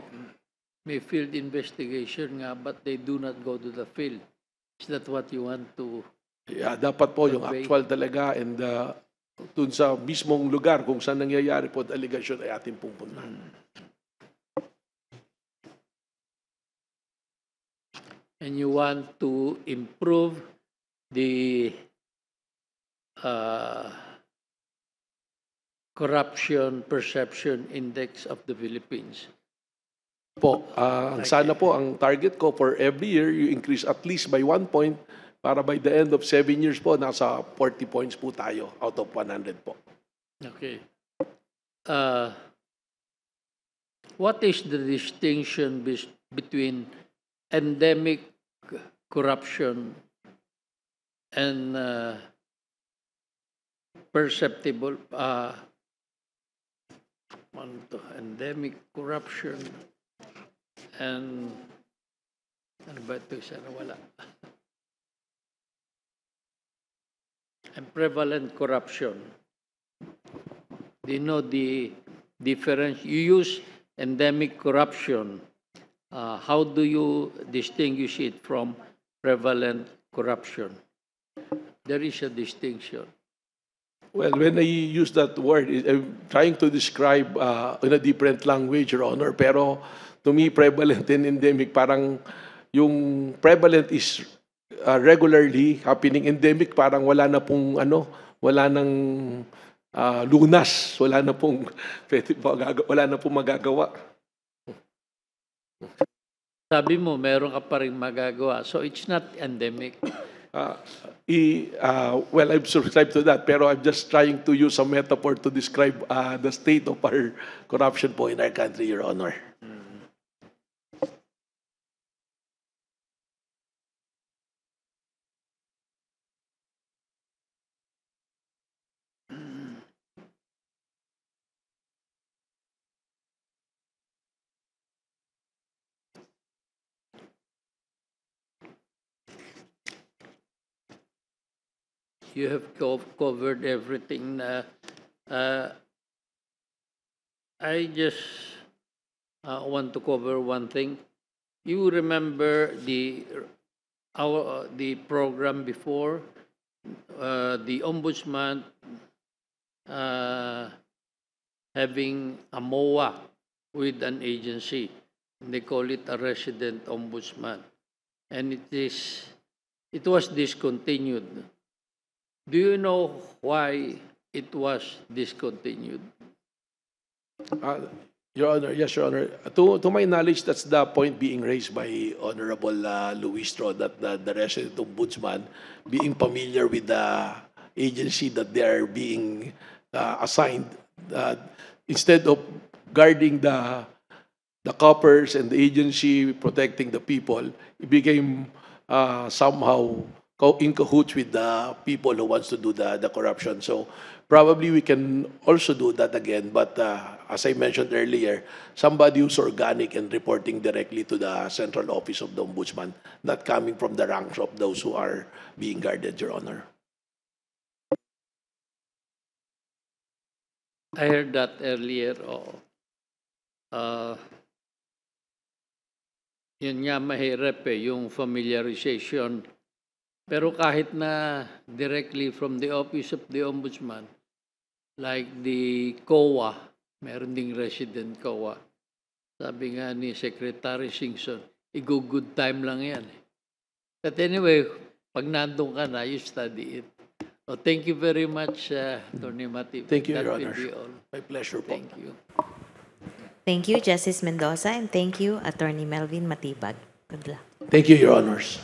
may field investigation nga, but they do not go to the field. Is that what you want to... Yeah, dapat po yung Convey. actual talaga and dun sa mismong lugar kung saan nangyayari po at allegation ay ating pong puntahan. And you want to improve the corruption perception index of the Philippines. Po, sana po ang target ko for every year you increase at least by 1 point para by the end of 7 years po nasa 40 points po tayo out of 100 po. Okay. What is the distinction between endemic corruption and perceptible endemic corruption and ano ba ito isa na wala? And prevalent corruption. Do you know the difference? You use endemic corruption. How do you distinguish it from prevalent corruption? There is a distinction. Well, when I use that word, I'm trying to describe in a different language, Your Honor. Pero to me, prevalent and endemic, parang yung prevalent is regularly happening. Endemic, parang wala na pong wala nang lunas, wala na pong magagawa. Sabi mo, meron ka pa rin magagawa. So it's not endemic. Well, I've subscribed to that, pero I'm just trying to use a metaphor to describe the state of our corruption po in our country, Your Honor. You have covered everything. I just want to cover one thing. You remember the program before, the ombudsman having a MOA with an agency. They call it a resident ombudsman, and it was discontinued. Do you know why it was discontinued? Your Honor, yes, Your Honor. To my knowledge, that's the point being raised by Honorable Luistro, that the resident ombudsman, being familiar with the agency that they are being assigned, instead of guarding the coppers and the agency protecting the people, it became somehow in cahoots with the people who wants to do the corruption. So probably we can also do that again. But as I mentioned earlier, somebody who's organic and reporting directly to the central office of the ombudsman, not coming from the ranks of those who are being guarded, Your Honor. I heard that earlier. Yun nga mahirap yung familiarization. Pero kahit na directly from the office of the ombudsman, like the COA, meron ding resident COA. Sabi nga ni Secretary Singson, good time lang yan. But anyway, pag nandun ka na, you study it. So thank you very much, Attorney Matib. Thank you, That Your will Honor. be all. My pleasure po. Thank you. Thank you, Justice Mendoza, and thank you, Attorney Melvin Matibag. Good luck. Thank you, Your Honors.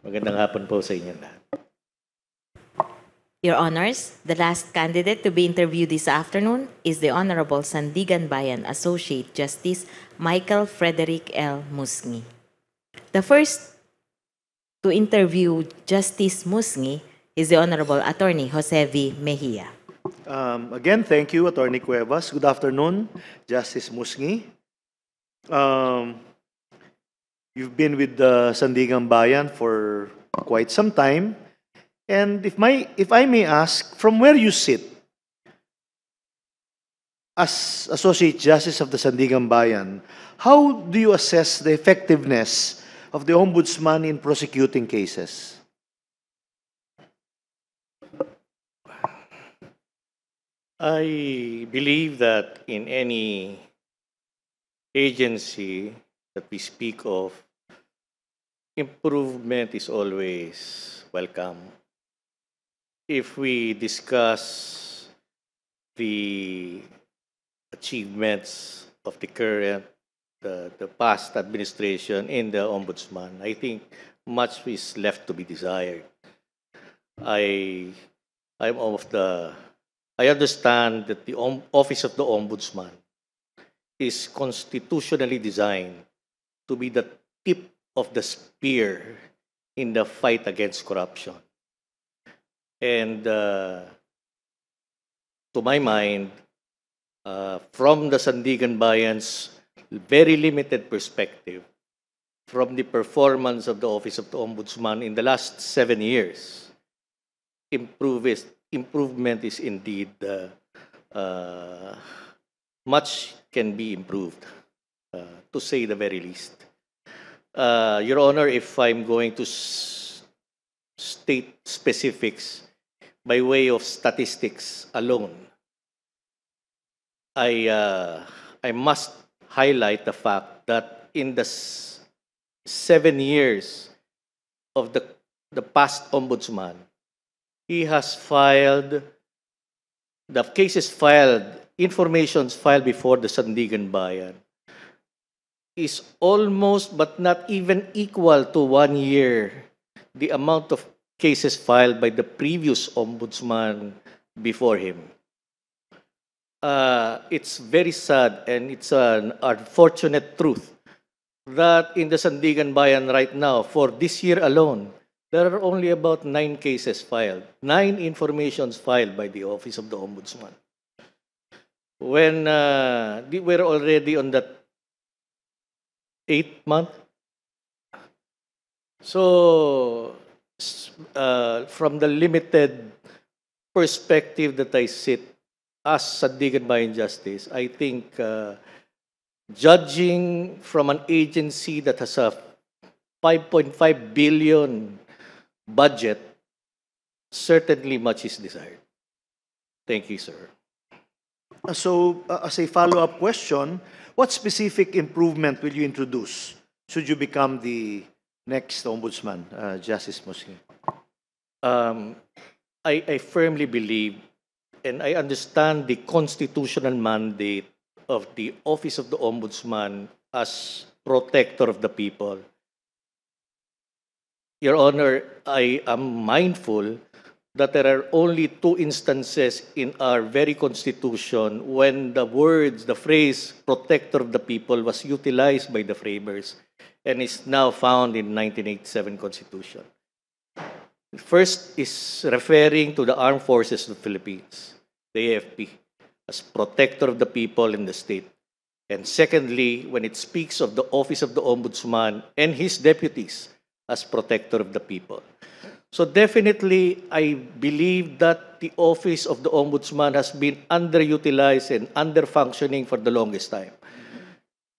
Magandang hapon po sa inyo lahat. Your Honors, the last candidate to be interviewed this afternoon is the Honorable Sandigan Bayan Associate Justice Michael Frederick L. Musngi. The first to interview Justice Musngi is the Honorable Attorney Jose V. Mejia. Again, thank you, Attorney Cuevas. Good afternoon, Justice Musngi. You've been with the Sandigan Bayan for quite some time. And if I may ask, from where you sit as Associate Justice of the Sandigan Bayan, how do you assess the effectiveness of the Ombudsman in prosecuting cases? I believe that in any agency that we speak of, improvement is always welcome. If we discuss the achievements of the current, the past administration in the Ombudsman, I think much is left to be desired. I understand that the Office of the Ombudsman is constitutionally designed to be the tip of the spear in the fight against corruption. And to my mind, from the Sandigan Bayan's very limited perspective, from the performance of the Office of the Ombudsman in the last 7 years, improvement is indeed much can be improved, to say the very least. Your Honor, if I'm going to state specifics by way of statistics alone, I must highlight the fact that in the 7 years of the past Ombudsman, he has filed, the cases filed, informations filed before the Sandigan Bayan is almost but not even equal to 1 year the amount of cases filed by the previous Ombudsman before him. It's very sad and it's an unfortunate truth that in the Sandigan Bayan right now, for this year alone, there are only about 9 cases filed, 9 informations filed by the Office of the Ombudsman. When we're already on that 8th month. So, from the limited perspective that I sit as Sandigan Bayan Justice, I think judging from an agency that has a 5.5 billion budget, certainly much is desired. Thank you, sir. So, as a follow-up question, what specific improvement will you introduce should you become the next Ombudsman, Justice Musngi? I firmly believe and I understand the constitutional mandate of the Office of the Ombudsman as protector of the people. Your Honor, I am mindful that there are only 2 instances in our very Constitution when the words, the phrase, protector of the people was utilized by the framers and is now found in 1987 Constitution. First is referring to the Armed Forces of the Philippines, the AFP, as protector of the people in the state. And secondly, when it speaks of the Office of the Ombudsman and his deputies as protector of the people. So definitely, I believe that the Office of the Ombudsman has been underutilized and underfunctioning for the longest time.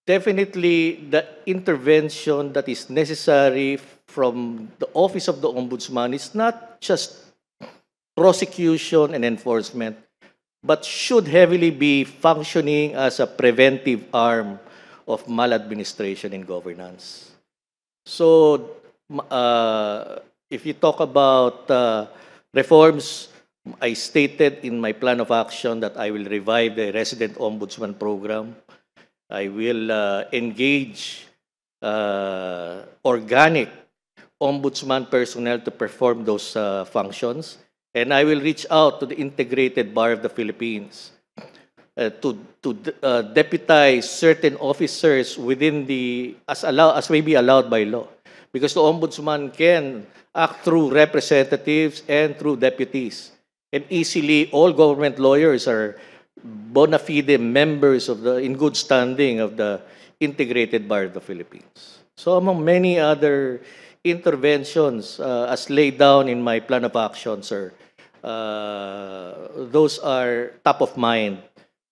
Definitely, the intervention that is necessary from the Office of the Ombudsman is not just prosecution and enforcement, but should heavily be functioning as a preventive arm of maladministration in governance. So, if you talk about reforms, I stated in my plan of action that I will revive the resident ombudsman program. I will engage organic ombudsman personnel to perform those functions. And I will reach out to the Integrated Bar of the Philippines to deputize certain officers within the as may be allowed by law, because the ombudsman can act through representatives and through deputies, and easily all government lawyers are bona fide members of the in good standing of the Integrated Bar of the Philippines. So among many other interventions as laid down in my plan of action, sir, those are top of mind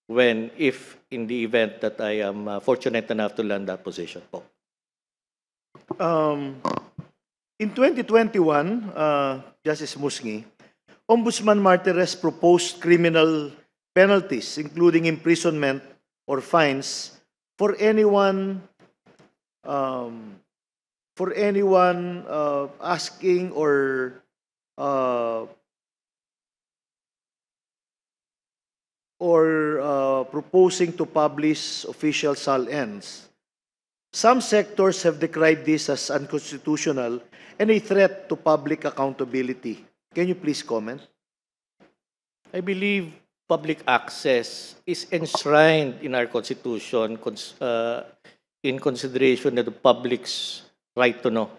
when, if in the event that I am fortunate enough to land that position po. In 2021, Justice Musngi, Ombudsman Martires proposed criminal penalties, including imprisonment or fines, for anyone asking or proposing to publish official SAL-ends. Some sectors have decried this as unconstitutional and a threat to public accountability. Can you please comment? I believe public access is enshrined in our Constitution in consideration of the public's right to know.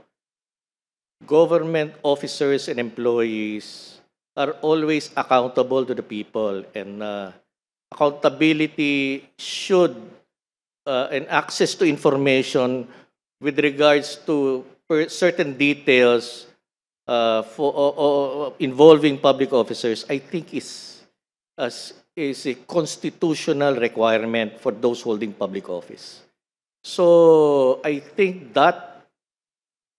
Government officers and employees are always accountable to the people, and accountability should and access to information with regards to certain details involving public officers, I think is a constitutional requirement for those holding public office. So I think that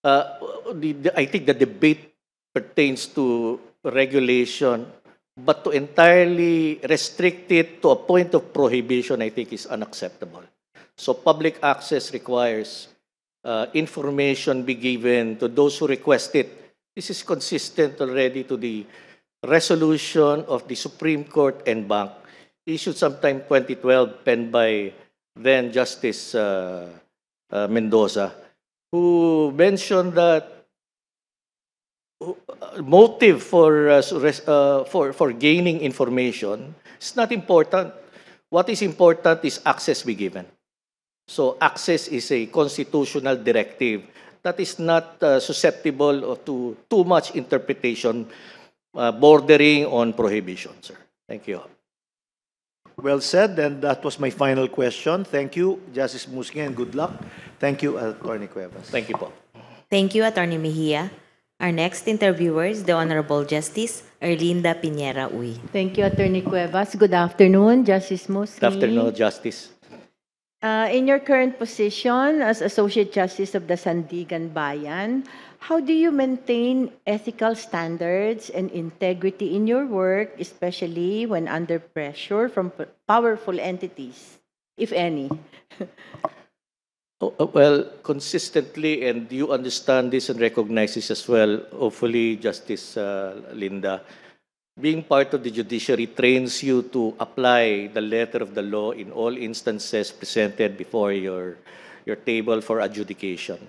I think the debate pertains to regulation, but to entirely restrict it to a point of prohibition, I think is unacceptable. So public access requires information be given to those who request it. This is consistent already to the resolution of the Supreme Court en banc, issued sometime 2012, penned by then Justice Mendoza, who mentioned that motive for gaining information is not important. What is important is access be given. So access is a constitutional directive that is not susceptible to too much interpretation bordering on prohibition, sir. Thank you. Well said, and that was my final question. Thank you, Justice Musngi, and good luck. Thank you, Attorney Cuevas. Thank you po. Thank you, Attorney Mejia. Our next interviewer is the Honorable Justice Erlinda Piñera Uy. Thank you, Attorney Cuevas. Good afternoon, Justice Musngi. Good afternoon, Justice. In your current position as Associate Justice of the Sandigan Bayan, how do you maintain ethical standards and integrity in your work, especially when under pressure from powerful entities, if any? Well, consistently, and you understand this and recognize this as well, hopefully, Justice Linda, being part of the judiciary trains you to apply the letter of the law in all instances presented before your table for adjudication.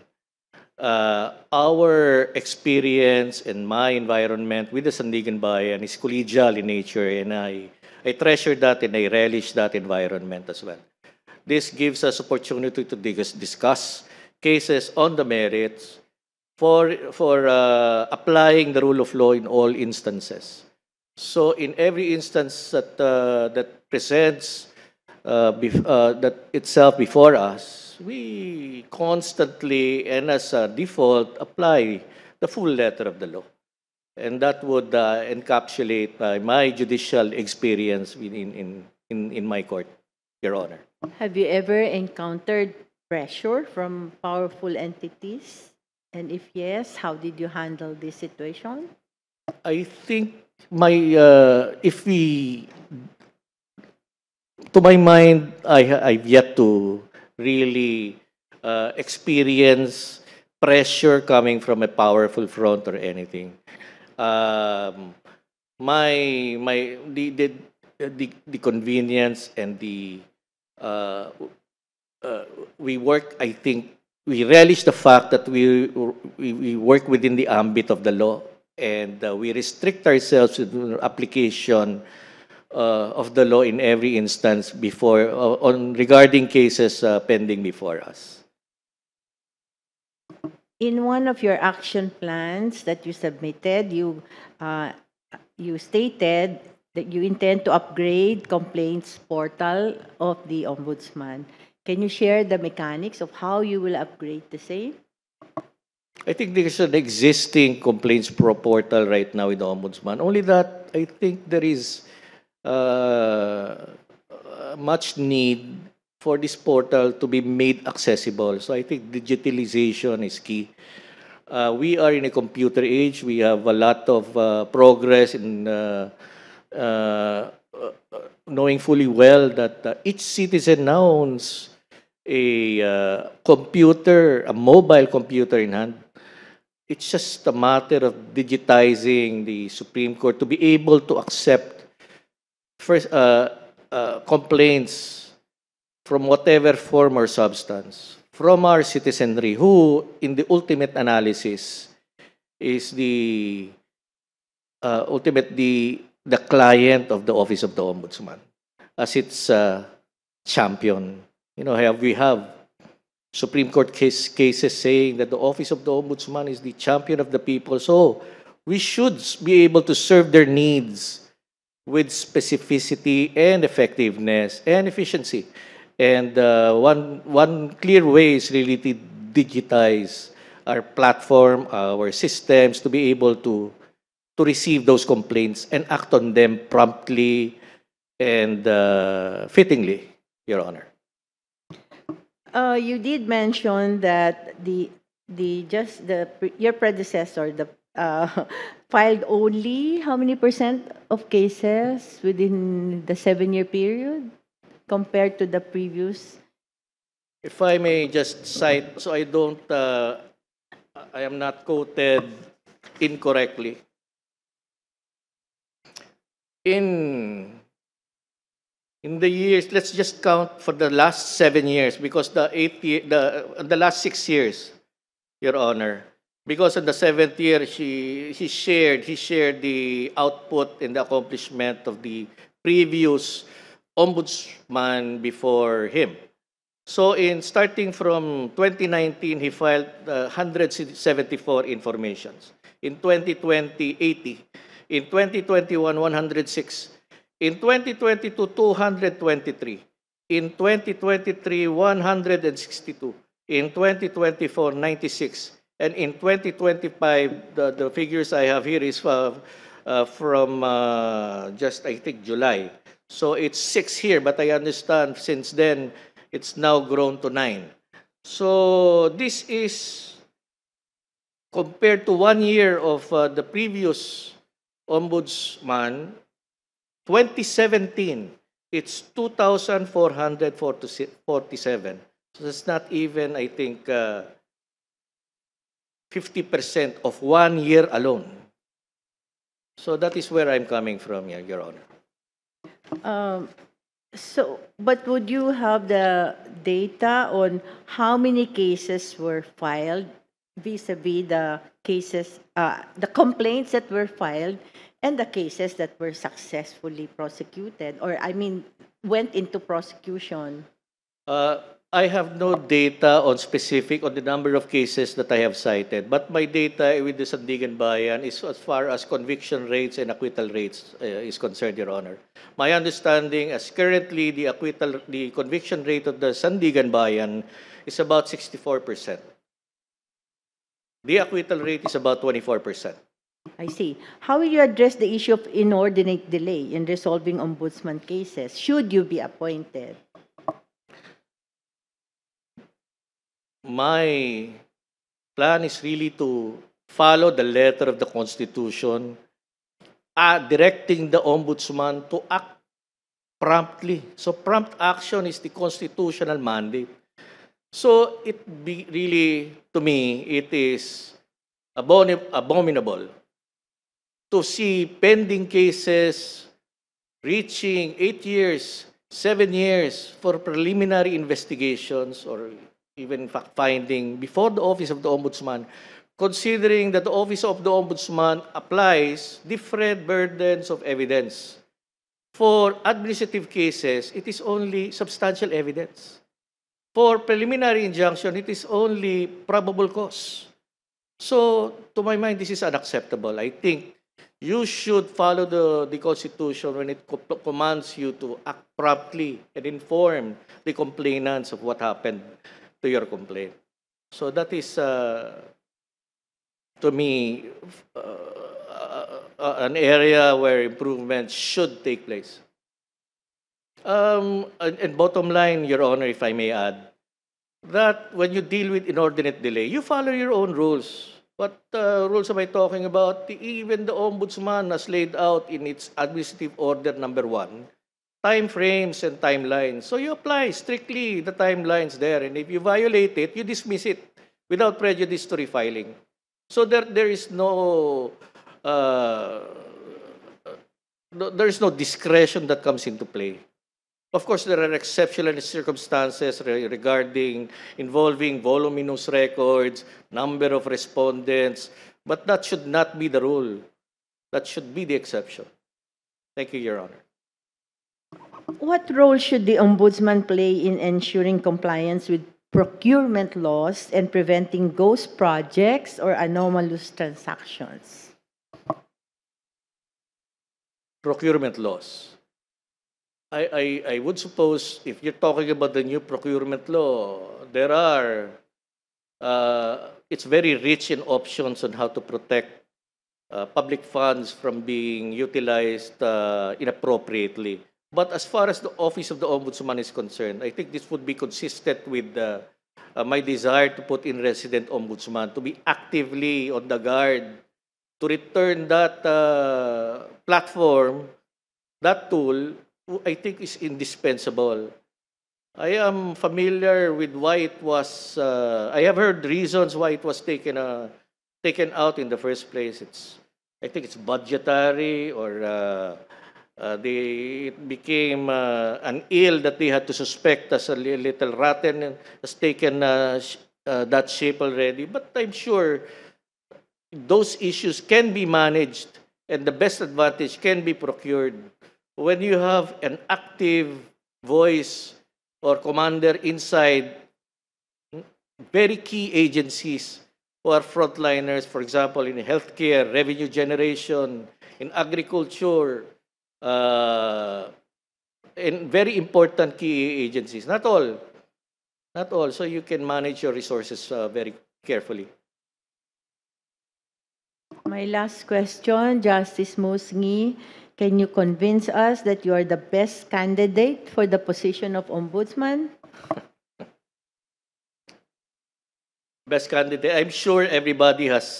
Our experience and my environment with the Sandigan Bayan is collegial in nature, and I treasure that and I relish that environment as well. This gives us opportunity to discuss cases on the merits for applying the rule of law in all instances. So in every instance that presents that itself before us, we constantly and as a default apply the full letter of the law. And that would encapsulate my judicial experience in my court, Your Honor. Have you ever encountered pressure from powerful entities? And if yes, how did you handle this situation? I think to my mind, I've yet to really experience pressure coming from a powerful front or anything. The convenience and we work, I think, we relish the fact that we work within the ambit of the law, and we restrict ourselves to the application of the law in every instance before on regarding cases pending before us. In one of your action plans that you submitted, you stated that you intend to upgrade complaints portal of the Ombudsman. Can you share the mechanics of how you will upgrade the same? I think there's an existing complaints portal right now with the Ombudsman. Only that I think there is much need for this portal to be made accessible. So I think digitalization is key. We are in a computer age. We have a lot of progress in knowing fully well that each citizen now owns a computer, a mobile computer in hand. It's just a matter of digitizing the Supreme Court to be able to accept first complaints from whatever form or substance from our citizenry, who in the ultimate analysis is the client of the Office of the Ombudsman as its champion. You know, we have Supreme Court cases saying that the Office of the Ombudsman is the champion of the people. So we should be able to serve their needs with specificity and effectiveness and efficiency. And one clear way is really to digitize our platform, our systems, to be able to receive those complaints and act on them promptly and fittingly, Your Honor. You did mention that your predecessor filed only how many % of cases within the 7-year period compared to the previous? If I may just cite, so I don't, I am not quoted incorrectly. In the years, let's just count for the last 7 years, because the last 6 years, Your Honor, because in the 7th year he shared the output and the accomplishment of the previous ombudsman before him. So starting from 2019, he filed 174 informations. In 2020, 80. In 2021, 106. In 2022, 223. In 2023, 162. In 2024, 96. And in 2025, the figures I have here is from just, I think, July. So it's 6 here, but I understand since then, it's now grown to 9. So this is compared to 1 year of the previous ombudsman. 2017, it's 2,447. So it's not even, I think, 50% of 1 year alone. So that is where I'm coming from, Your Honor. But would you have the data on how many cases were filed vis-a-vis the cases, the complaints that were filed and the cases that were successfully prosecuted, or I mean, went into prosecution? I have no data on the number of cases that I have cited, but my data with the Sandigan Bayan is as far as conviction rates and acquittal rates is concerned, Your Honor. My understanding is currently the conviction rate of the Sandigan Bayan is about 64%. The acquittal rate is about 24%. I see. How will you address the issue of inordinate delay in resolving ombudsman cases, should you be appointed? My plan is really to follow the letter of the Constitution, directing the Ombudsman to act promptly. So prompt action is the constitutional mandate. So really, to me, it is abominable to see pending cases reaching 8 years, 7 years for preliminary investigations or even fact-finding before the Office of the Ombudsman, considering that the Office of the Ombudsman applies different burdens of evidence. For administrative cases, it is only substantial evidence. For preliminary injunction, it is only probable cause. So, to my mind, this is unacceptable. I think you should follow the Constitution when it commands you to act promptly and inform the complainants of what happened to your complaint. So that is, to me, an area where improvement should take place. And bottom line, Your Honor, if I may add, that when you deal with inordinate delay, you follow your own rules. What rules am I talking about? Even the Ombudsman has laid out in its Administrative Order number 1, time frames and timelines. So you apply strictly the timelines there, and if you violate it, you dismiss it without prejudice to refiling. So there is no discretion that comes into play. Of course, there are exceptional circumstances involving voluminous records, number of respondents, but that should not be the rule. That should be the exception. Thank you, Your Honor. What role should the Ombudsman play in ensuring compliance with procurement laws and preventing ghost projects or anomalous transactions? Procurement laws. I would suppose if you're talking about the new procurement law, there are, it's very rich in options on how to protect public funds from being utilized inappropriately. But as far as the Office of the Ombudsman is concerned, I think this would be consistent with my desire to put in resident ombudsman to be actively on the guard to return that platform, that tool, I think is indispensable. I am familiar with why it was, I have heard reasons why it was taken out in the first place. I think it's budgetary, or it became an ill that they had to suspect as a little rotten and has taken that shape already. But I'm sure those issues can be managed and the best advantage can be procured when you have an active voice or commander inside very key agencies who are frontliners, for example, in healthcare, revenue generation, in agriculture, in very important key agencies. Not all. So you can manage your resources very carefully. My last question, Justice Musngi, can you convince us that you are the best candidate for the position of Ombudsman? Best candidate. I'm sure everybody has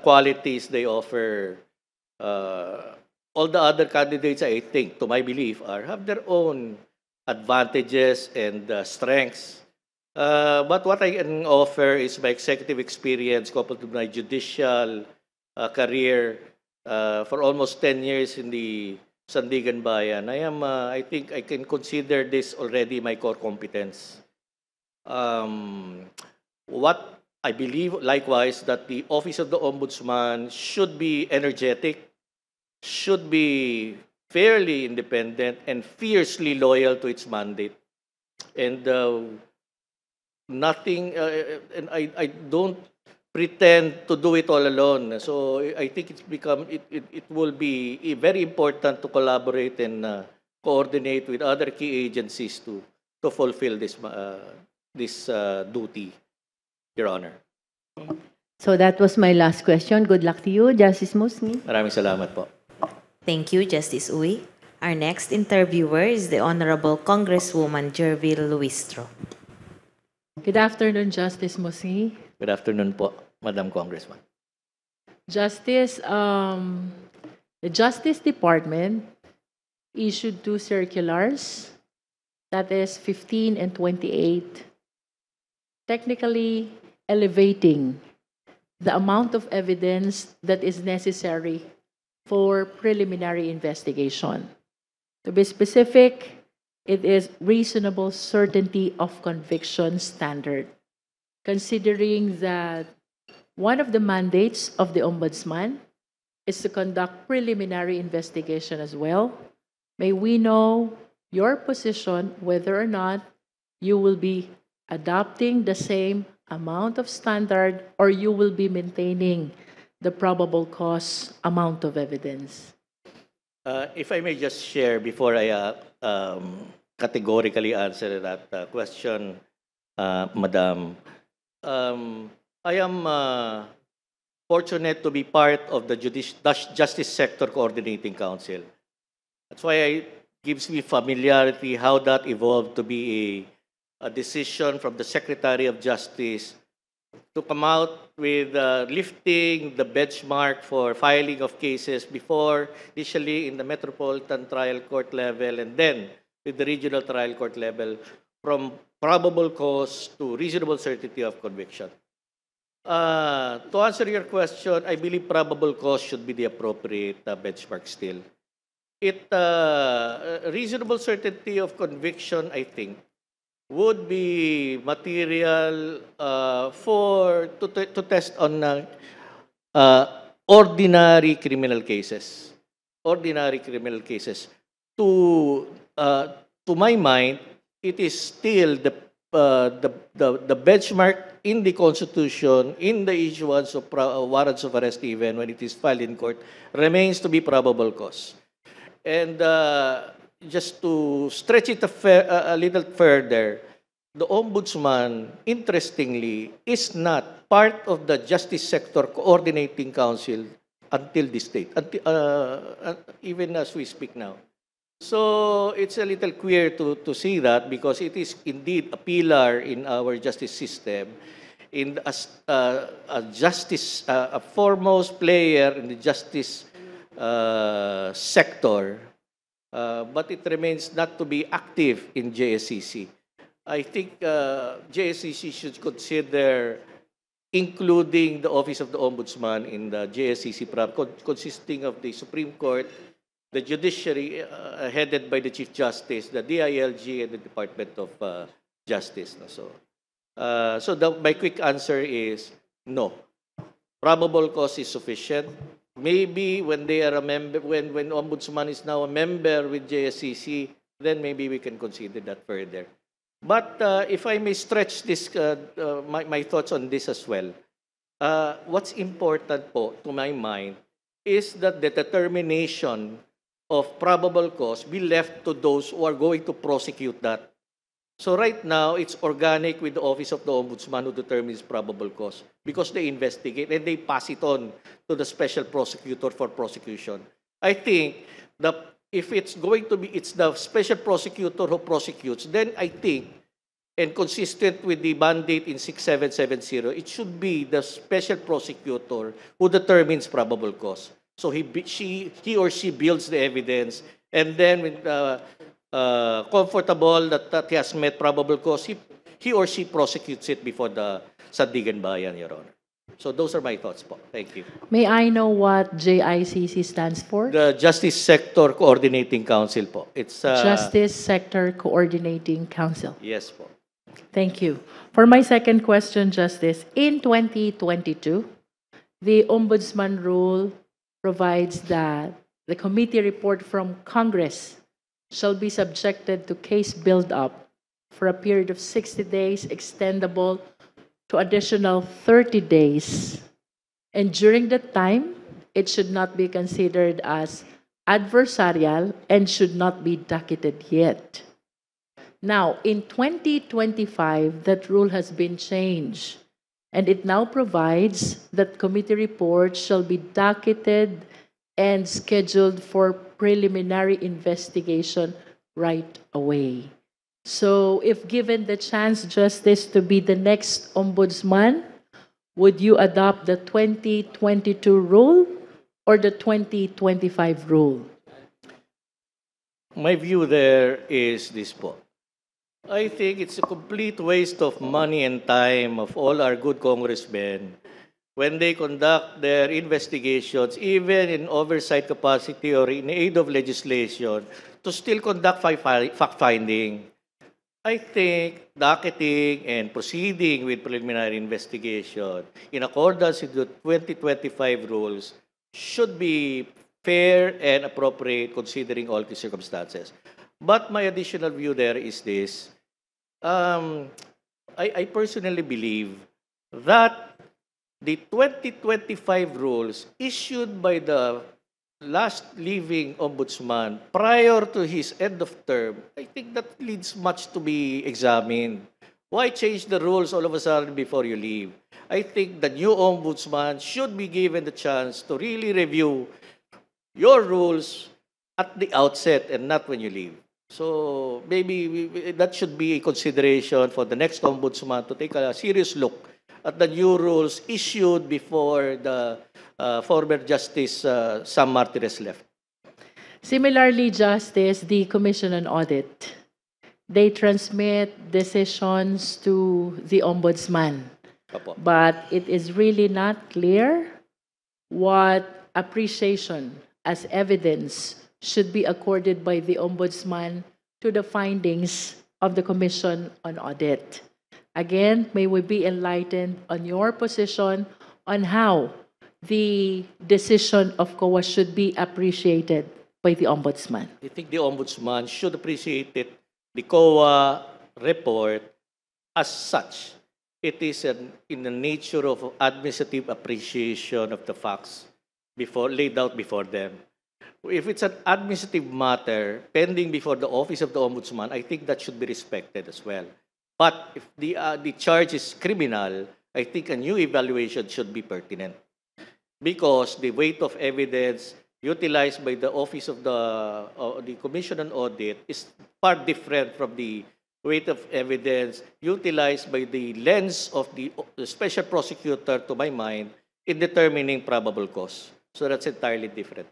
qualities they offer. All the other candidates, I think, to my belief, have their own advantages and strengths. But what I can offer is my executive experience coupled with my judicial career for almost 10 years in the Sandigan Bayan. I think I can consider this already my core competence. What I believe, likewise, that the Office of the Ombudsman should be energetic, should be fairly independent, and fiercely loyal to its mandate. And and I don't pretend to do it all alone. So I think it will be very important to collaborate and coordinate with other key agencies to fulfill this duty, Your Honor. So that was my last question. Good luck to you, Justice Musngi. Maraming salamat po. Thank you, Justice Uy. Our next interviewer is the Honorable Congresswoman Jervil Luistro. Good afternoon, Justice Musngi. Good afternoon po, Madam Congressman. Justice, the Justice Department issued 2 circulars, that is 15 and 28, technically elevating the amount of evidence that is necessary for preliminary investigation. To be specific, it is reasonable certainty of conviction standard. considering that one of the mandates of the Ombudsman is to conduct preliminary investigation as well. May we know your position, whether or not you will be adopting the same amount of standard or you will be maintaining the probable cause amount of evidence? If I may just share before I categorically answer that question, Madam. I am fortunate to be part of the Justice Sector Coordinating Council. That's why it gives me familiarity how that evolved to be a decision from the Secretary of Justice to come out with lifting the benchmark for filing of cases before, initially in the Metropolitan Trial Court level and then with the Regional Trial Court level, from probable cause to reasonable certainty of conviction. To answer your question, I believe probable cause should be the appropriate benchmark still. Reasonable certainty of conviction, I think, would be material to test on ordinary criminal cases. Ordinary criminal cases. To my mind, it is still the benchmark in the Constitution, in the issuance of warrants of arrest, even when it is filed in court, remains to be probable cause. And just to stretch it a little further, the Ombudsman, interestingly, is not part of the Justice Sector Coordinating Council until this date, even as we speak now. So it's a little queer to see that, because it is indeed a pillar in our justice system, in a foremost player in the justice sector, but it remains not to be active in JSCC. I think JSCC should consider including the Office of the Ombudsman in the JSCC, consisting of the Supreme Court, the Judiciary, headed by the Chief Justice, the DILG, and the Department of Justice. So my quick answer is no. Probable cause is sufficient. Maybe when they are a member, when Ombudsman is now a member with JSCC, then maybe we can consider that further. But if I may stretch this, my thoughts on this as well, what's important po, to my mind, is that the determination of probable cause be left to those who are going to prosecute that. So right now, it's organic with the Office of the Ombudsman who determines probable cause, because they investigate and they pass it on to the special prosecutor for prosecution. I think that if it's going to be, it's the special prosecutor who prosecutes, then I think, and consistent with the mandate in 6770, it should be the special prosecutor who determines probable cause. So he or she builds the evidence, and then when comfortable that he has met probable cause, he or she prosecutes it before the Sandigan Bayan, Your Honor. So those are my thoughts po. Thank you. May I know what JICC stands for? The Justice Sector Coordinating Council po. It's Justice Sector Coordinating Council. Yes po. Thank you. For my second question, Justice, in 2022, the Ombudsman rule provides that the committee report from Congress shall be subjected to case build-up for a period of 60 days, extendable to additional 30 days. And during that time, it should not be considered as adversarial and should not be docketed yet. Now, in 2025, that rule has been changed, and it now provides that committee reports shall be docketed and scheduled for preliminary investigation right away. So if given the chance, Justice, to be the next Ombudsman, would you adopt the 2022 rule or the 2025 rule? My view there is this po. I think it's a complete waste of money and time of all our good congressmen when they conduct their investigations, even in oversight capacity or in aid of legislation, to still conduct fact-finding. I think docketing and proceeding with preliminary investigation in accordance with the 2025 rules should be fair and appropriate considering all the circumstances. But my additional view there is this. I personally believe that the 2025 rules issued by the last living ombudsman prior to his end of term, I think that leads much to be examined. Why change the rules all of a sudden before you leave? I think the new ombudsman should be given the chance to really review your rules at the outset and not when you leave. So maybe that should be a consideration for the next ombudsman to take a serious look at the new rules issued before the former Justice Sam Martires left. Similarly, Justice, the Commission on Audit, they transmit decisions to the Ombudsman. Opo. But it is really not clear what appreciation as evidence should be accorded by the Ombudsman to the findings of the Commission on Audit. Again, may we be enlightened on your position on how the decision of COA should be appreciated by the Ombudsman. I think the Ombudsman should appreciate it, the COA report as such. It is in the nature of administrative appreciation of the facts laid out before them. If it's an administrative matter pending before the office of the Ombudsman, I think that should be respected as well. But if the charge is criminal, I think a new evaluation should be pertinent because the weight of evidence utilized by the office of the Commission on Audit is far different from the weight of evidence utilized by the lens of the special prosecutor, to my mind, in determining probable cause. So that's entirely different.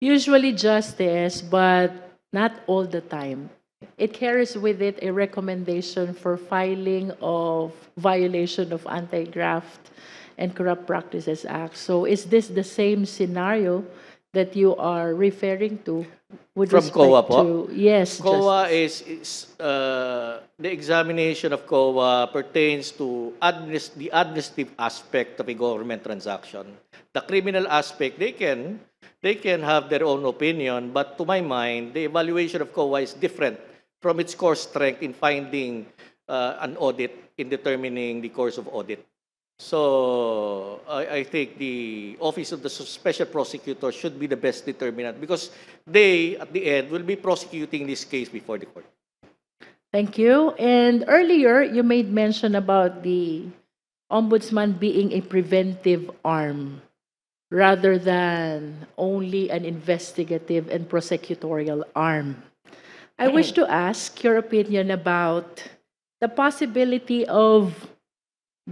Usually justice, but not all the time. It carries with it a recommendation for filing of violation of Anti-Graft and Corrupt Practices Act. So is this the same scenario that you are referring to with From respect COA po? to... Yes, COA Justice. the examination of COA pertains to the administrative aspect of a government transaction. The criminal aspect, they can have their own opinion, but to my mind, the evaluation of COA is different from its core strength in finding an audit, in determining the course of audit. So I think the Office of the Special Prosecutor should be the best determinant because they, at the end, will be prosecuting this case before the court. Thank you. And earlier, you made mention about the Ombudsman being a preventive arm rather than only an investigative and prosecutorial arm. I wish to ask your opinion about the possibility of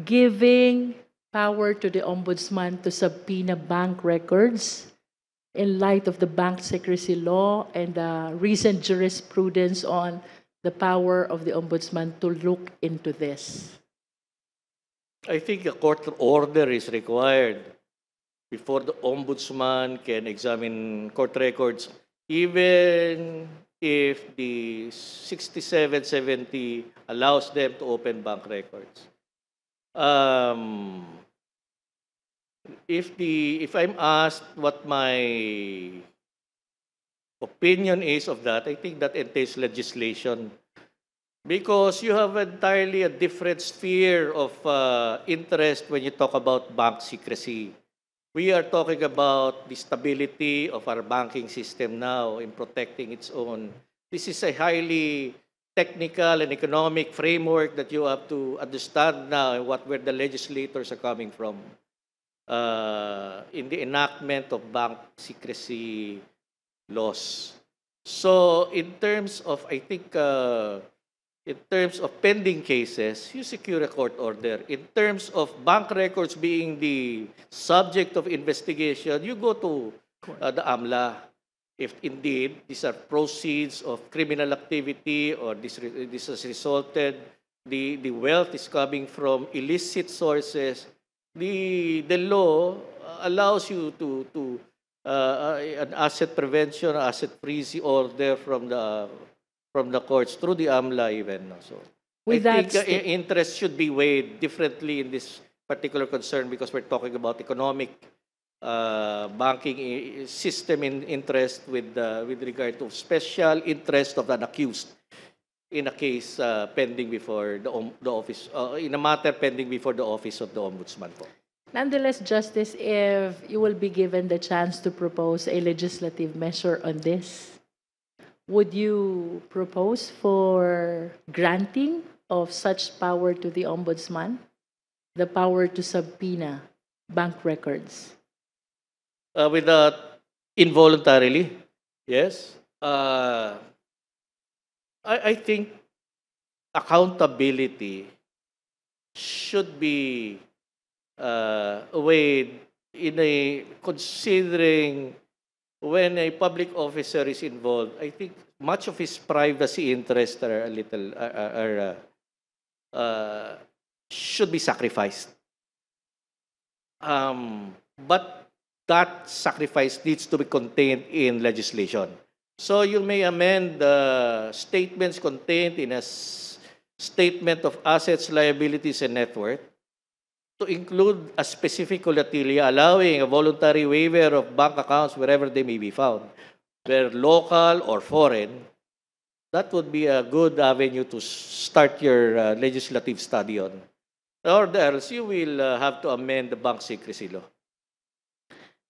giving power to the Ombudsman to subpoena bank records in light of the bank secrecy law and the recent jurisprudence on the power of the Ombudsman to look into this. I think a court order is required before the Ombudsman can examine court records, even if the 6770 allows them to open bank records. If I'm asked what my opinion is of that, I think that entails legislation because you have entirely a different sphere of interest when you talk about bank secrecy. We are talking about the stability of our banking system now in protecting its own. This is a highly technical and economic framework that you have to understand now and where the legislators are coming from in the enactment of bank secrecy laws. So in terms of, I think, in terms of pending cases, you secure a court order. In terms of bank records being the subject of investigation, you go to the AMLA. If indeed these are proceeds of criminal activity or this has resulted, the wealth is coming from illicit sources, the law allows you to an asset prevention, asset freeze order from the from the courts through the AMLA even. No? So With I that think sta- interest should be weighed differently in this particular concern because we're talking about economic banking system in interest with regard to special interest of an accused in a case pending before the office, in a matter pending before the office of the Ombudsman po. Nonetheless, Justice, if you will be given the chance to propose a legislative measure on this, would you propose for granting of such power to the Ombudsman, the power to subpoena bank records? Without involuntarily, yes. I think accountability should be weighed in a considering when a public officer is involved. I think much of his privacy interests are a little should be sacrificed. But that sacrifice needs to be contained in legislation. So you may amend the statements contained in a statement of assets, liabilities, and net worth to include a specific collateral allowing a voluntary waiver of bank accounts wherever they may be found, whether local or foreign. That would be a good avenue to start your legislative study on. Or else you will have to amend the bank secrecy law.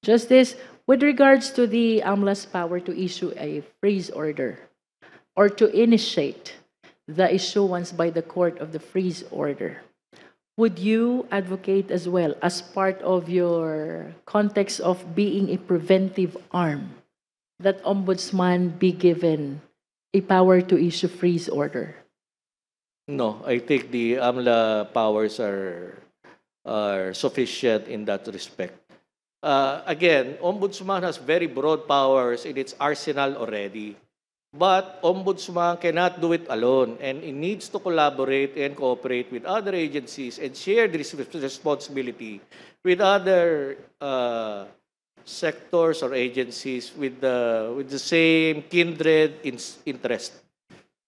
Justice, with regards to the AMLA's power to issue a freeze order or to initiate the issuance by the court of the freeze order, would you advocate as well as part of your context of being a preventive arm that Ombudsman be given a power to issue freeze order? No, I think the AMLA powers are sufficient in that respect. Again, Ombudsman has very broad powers in its arsenal already. But Ombudsman cannot do it alone, and it needs to collaborate and cooperate with other agencies and share this responsibility with other sectors or agencies with the same kindred interest.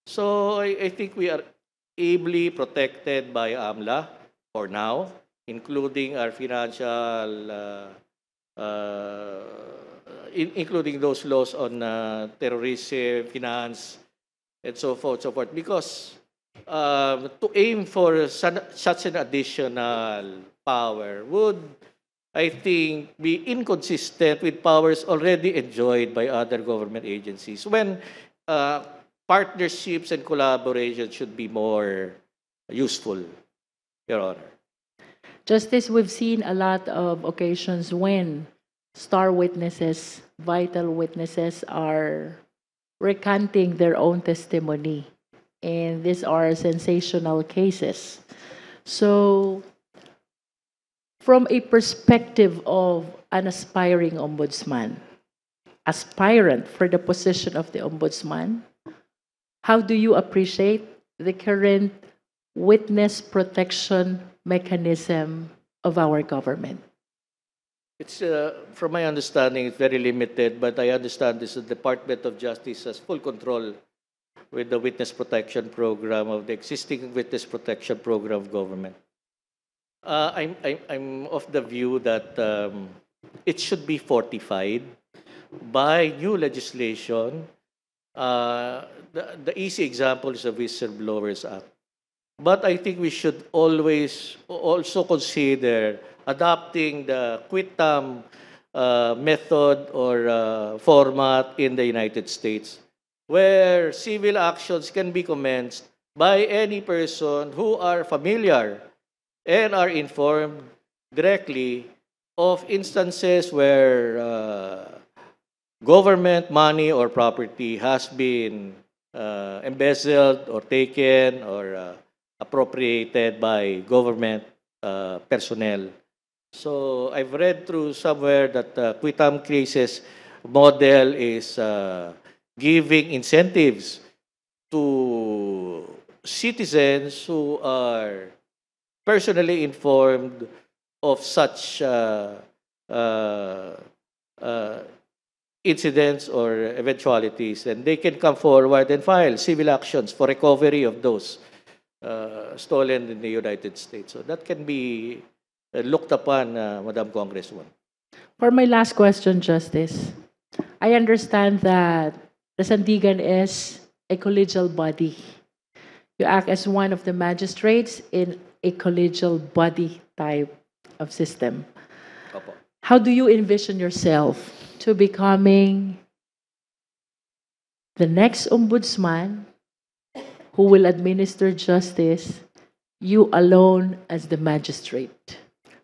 So I think we are ably protected by AMLA for now, including our financial including those laws on terrorism, finance, and so forth, because to aim for such an additional power would, I think, be inconsistent with powers already enjoyed by other government agencies when partnerships and collaboration should be more useful, Your Honor. Justice, we've seen a lot of occasions when star witnesses, vital witnesses are recanting their own testimony. And these are sensational cases. So, from a perspective of an aspiring ombudsman, aspirant for the position of the ombudsman, how do you appreciate the current witness protection mechanism of our government? It's, from my understanding, it's very limited, but I understand this is the Department of Justice has full control with the witness protection program of the existing witness protection program of government. I'm of the view that it should be fortified by new legislation. The easy example is the Whistleblowers Act. But I think we should always also consider adopting the quitam method or format in the United States, where civil actions can be commenced by any person who are familiar and are informed directly of instances where government money or property has been embezzled or taken or appropriated by government personnel. So I've read through somewhere that quitam cases model is giving incentives to citizens who are personally informed of such incidents or eventualities, and they can come forward and file civil actions for recovery of those stolen in the United States. So that can be looked upon, Madam Congresswoman. For my last question, Justice, I understand that the Sandigan is a collegial body. You act as one of the magistrates in a collegial body type of system. Opo. How do you envision yourself to becoming the next ombudsman who will administer justice, you alone as the magistrate?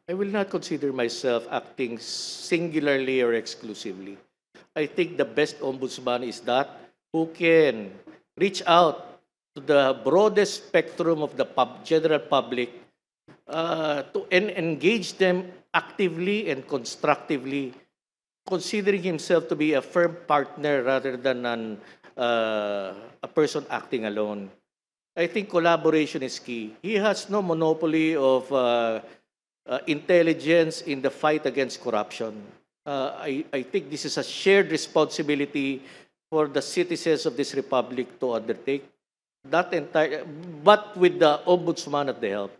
I will not consider myself acting singularly or exclusively. I think the best ombudsman is that who can reach out to the broadest spectrum of the general public to engage them actively and constructively, considering himself to be a firm partner rather than a person acting alone. I think collaboration is key. He has no monopoly of intelligence in the fight against corruption. I think this is a shared responsibility for the citizens of this republic to undertake, but with the ombudsman at the help.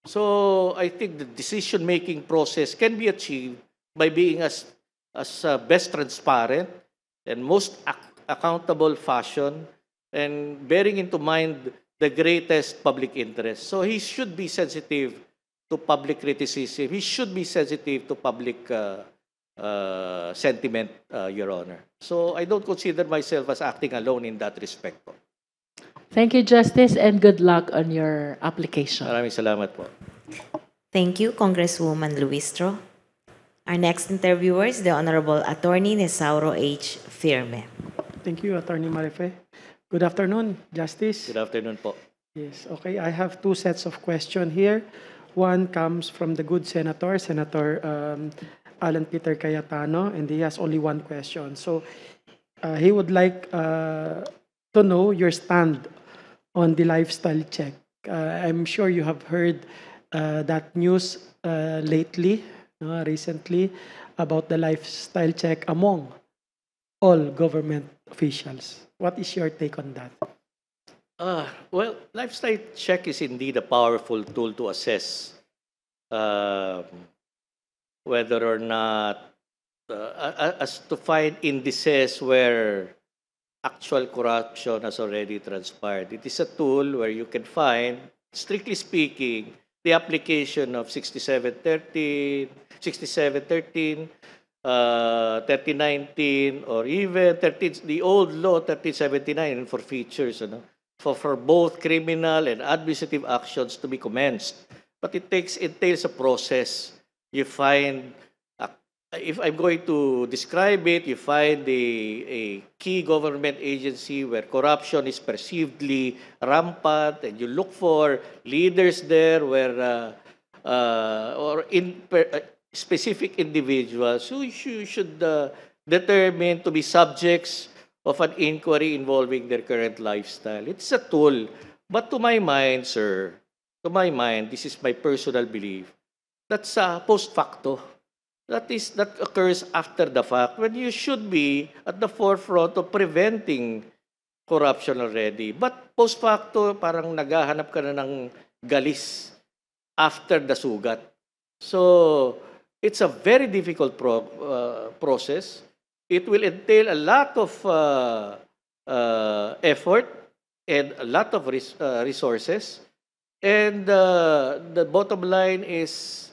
So I think the decision-making process can be achieved by being as best transparent and most accountable fashion, and bearing into mind the greatest public interest. So he should be sensitive to public criticism. He should be sensitive to public sentiment, Your Honor. So I don't consider myself as acting alone in that respect po. Thank you, Justice, and good luck on your application. Maraming salamat po. Thank you, Congresswoman Luistro. Our next interviewer is the Honorable Attorney Nesauro H. Firme. Thank you, Attorney Marife. Good afternoon, Justice. Good afternoon po. Yes, okay. I have two sets of questions here. One comes from the good Senator, Senator Alan Peter Cayetano, and he has only one question. So he would like to know your stand on the lifestyle check. I'm sure you have heard that news recently, about the lifestyle check among all government officials. What is your take on that? Well, lifestyle check is indeed a powerful tool to assess whether or not, as to find indices where actual corruption has already transpired. It is a tool where you can find, strictly speaking, the application of 6713, 3019, or even the old law 1379 for features, for both criminal and administrative actions to be commenced. But it entails a process. You find, if I'm going to describe it, you find a key government agency where corruption is perceivedly rampant, and you look for leaders there where, or specific individuals who you should determine to be subjects of an inquiry involving their current lifestyle. It's a tool. But to my mind, sir, this is my personal belief, that's post facto. That occurs after the fact, when you should be at the forefront of preventing corruption already. But post facto, parang naghahanap ka na ng galis after the sugat. So it's a very difficult process. It will entail a lot of effort and a lot of resources. And the bottom line is,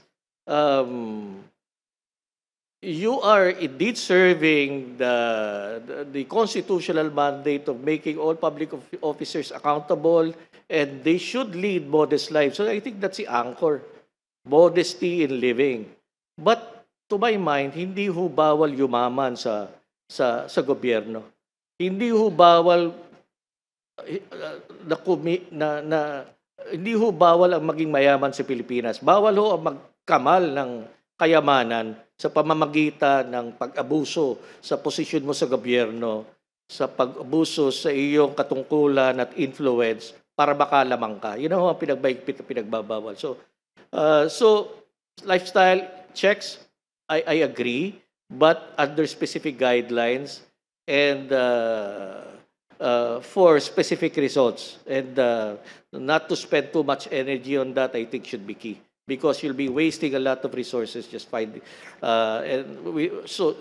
you are indeed serving the constitutional mandate of making all public officers accountable, and they should lead modest lives. So I think that's the anchor, modesty in living. But to my mind, hindi ho bawal yumaman sa gobyerno. Hindi ho bawal hindi ho bawal ang maging mayaman sa Pilipinas. Bawal ho ang magkamal ng kayamanan sa pamamagitan ng pag-abuso sa posisyon mo sa gobyerno, sa pag-abuso sa iyong katungkulan at influence para makalamang ka. Yun ang pinagbaigpit at pinagbabawal. So lifestyle checks, I agree, but under specific guidelines and for specific results. And not to spend too much energy on that, I think should be key, because you'll be wasting a lot of resources just finding. So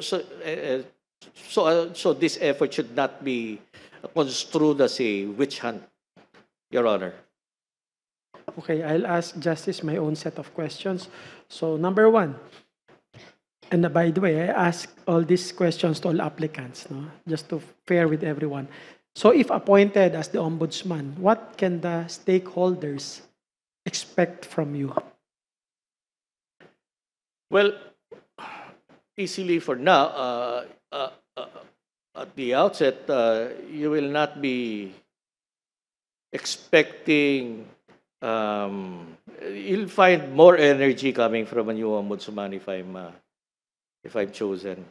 this effort should not be construed as a witch hunt, Your Honor. Okay, I'll ask Justice my own set of questions. So number one, and by the way, I ask all these questions to all applicants, no? Just to fair with everyone. So if appointed as the Ombudsman, what can the stakeholders expect from you? Well, easily for now, at the outset, you will not be expecting, you'll find more energy coming from a new ombudsman if I'm chosen.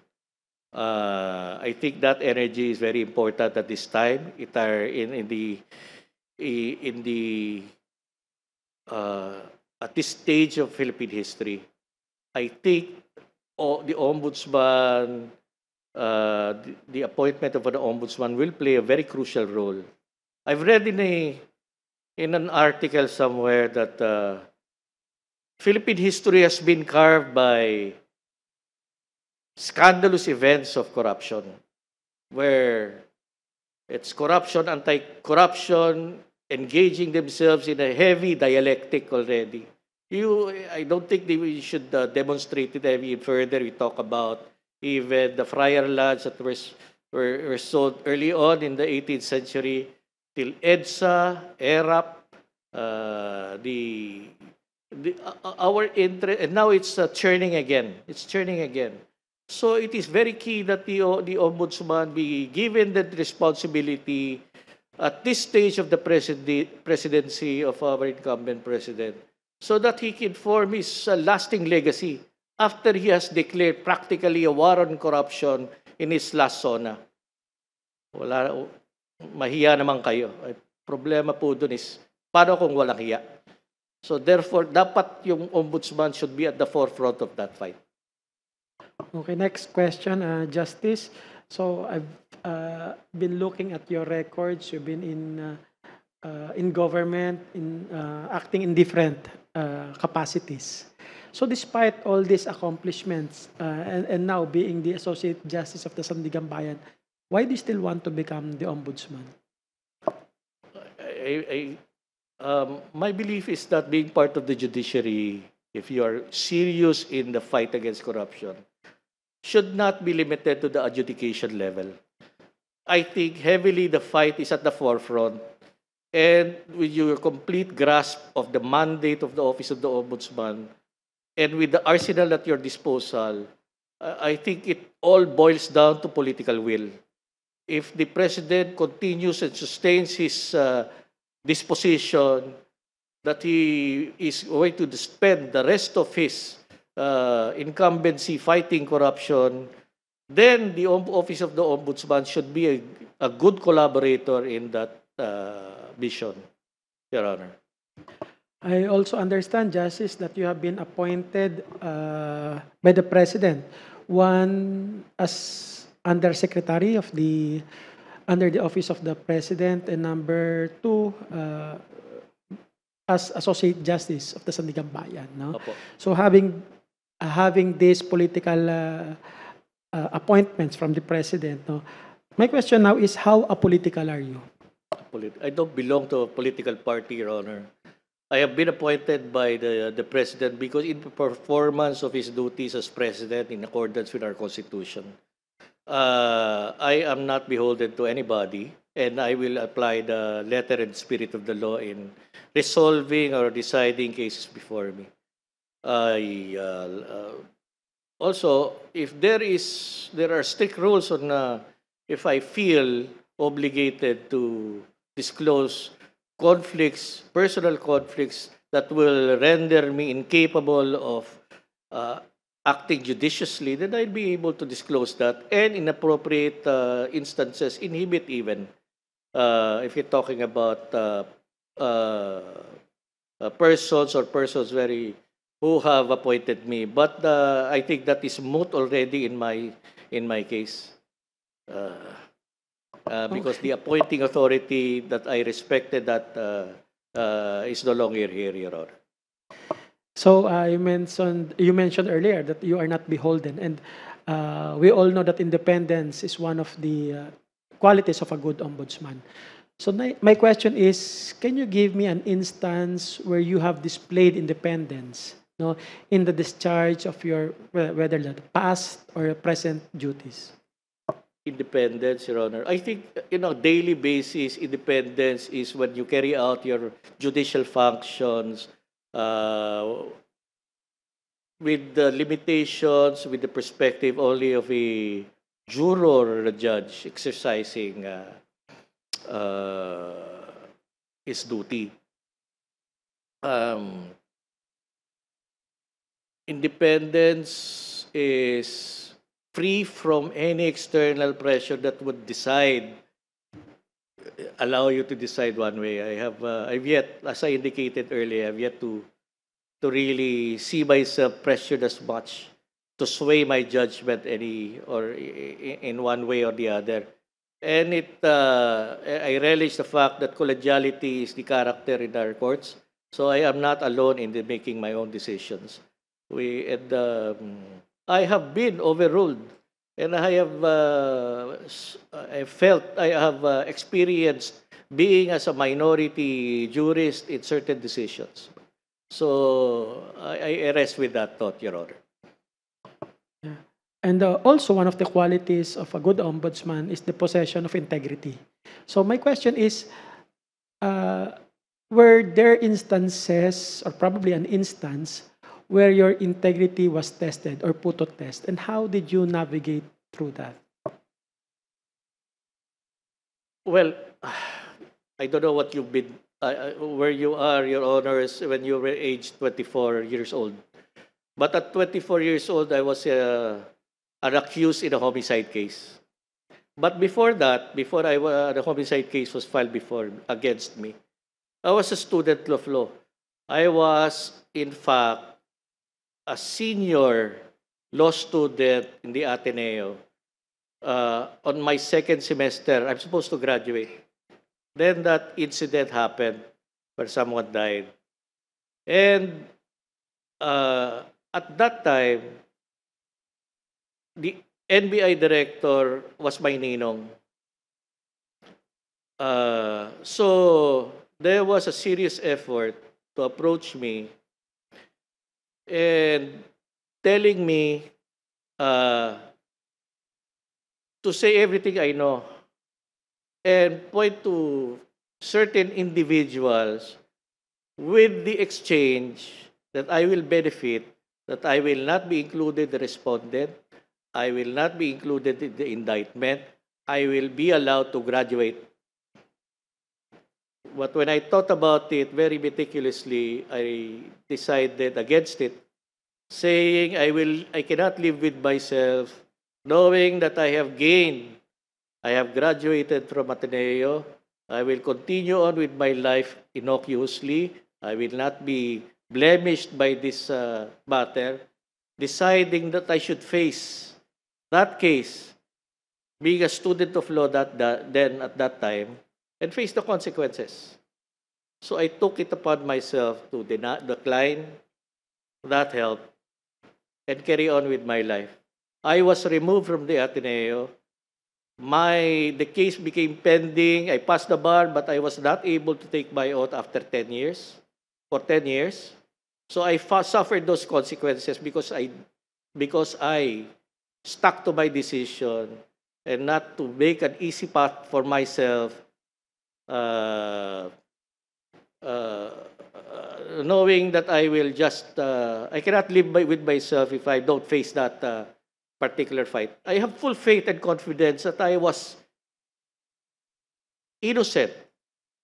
I think that energy is very important at this time. It are at this stage of Philippine history. I think the ombudsman, the appointment of an ombudsman will play a very crucial role. I've read in an article somewhere that Philippine history has been carved by scandalous events of corruption, where it's corruption, anti-corruption, engaging themselves in a heavy dialectic already. I don't think we should demonstrate it any further. We talk about even the friar lands that were sold early on in the 18th century, till EDSA, ERAP, our interest, and now it's churning again. It's churning again. So it is very key that the ombudsman be given the responsibility at this stage of the presidency of our incumbent president, so that he can form his lasting legacy after he has declared practically a war on corruption in his last SONA. Mahiya naman kayo. Problema po dun is, paano kung walang hiya? So therefore, dapat yung ombudsman should be at the forefront of that fight. Okay, next question, Justice. So I've been looking at your records. You've been in government, acting in different capacities. So despite all these accomplishments and now being the Associate Justice of the Sandigan Bayan, why do you still want to become the Ombudsman? My belief is that being part of the judiciary, if you are serious in the fight against corruption, should not be limited to the adjudication level. I think heavily the fight is at the forefront, and with your complete grasp of the mandate of the Office of the Ombudsman, and with the arsenal at your disposal, I think it all boils down to political will. If the President continues and sustains his disposition that he is going to spend the rest of his incumbency fighting corruption, then the Office of the Ombudsman should be a good collaborator in that vision, Your Honor. I also understand, Justice, that you have been appointed by the President, one as Undersecretary of under the Office of the President, and number two, as Associate Justice of the Sandigan Bayan. No? Opo. So having these political appointments from the President, no? My question now is, how apolitical are you? I don't belong to a political party, Your Honor. I have been appointed by the President because in performance of his duties as President in accordance with our Constitution. I am not beholden to anybody, and I will apply the letter and spirit of the law in resolving or deciding cases before me. Also, if there are strict rules on if I feel obligated to disclose conflicts, personal conflicts that will render me incapable of acting judiciously, then I'll be able to disclose that, and in appropriate instances, inhibit even. If you're talking about persons very who have appointed me. But I think that is moot already in my case. Because the appointing authority that I respected that is no longer here, Your Honor. So you mentioned earlier that you are not beholden, and we all know that independence is one of the qualities of a good ombudsman. So my question is, can you give me an instance where you have displayed independence, in the discharge of your whether the past or present duties? Independence, Your Honor. I think, daily basis independence is when you carry out your judicial functions with the limitations, with the perspective only of a juror or a judge exercising his duty. Independence is free from any external pressure that would allow you to decide one way. I've yet, as I indicated earlier, I've yet to really see myself pressured as much to sway my judgment in one way or the other. And I relish the fact that collegiality is the character in our courts. So I am not alone in making my own decisions. I have been overruled, and I have experienced being as a minority jurist in certain decisions. So I rest with that thought, Your Honor. Yeah. And also one of the qualities of a good ombudsman is the possession of integrity. So my question is, were there instances, or probably an instance, where your integrity was tested or put to test, and how did you navigate through that? Well, I don't know what you've been, where you are, Your Honors, when you were aged 24 years old. But at 24 years old, I was an accused in a homicide case. But before that, before the homicide case was filed against me, I was a student of law. I was, in fact, a senior law student in the Ateneo. On my second semester, I'm supposed to graduate. Then that incident happened where someone died. And at that time, the NBI director was my ninong. So there was a serious effort to approach me and telling me to say everything I know and point to certain individuals with the exchange that I will benefit, that I will not be included the respondent, I will not be included in the indictment, I will be allowed to graduate. But when I thought about it very meticulously, I decided against it, saying I cannot live with myself, knowing that I have gained, I have graduated from Ateneo, I will continue on with my life innocuously, I will not be blemished by this matter, deciding that I should face that case, being a student of law then at that time, and face the consequences. So I took it upon myself to decline that help and carry on with my life. I was removed from the Ateneo. The case became pending. I passed the bar, but I was not able to take my oath after 10 years. For 10 years. So I suffered those consequences because I stuck to my decision and not to make an easy path for myself, knowing that I will I cannot live with myself if I don't face that particular fight. I have full faith and confidence that I was innocent.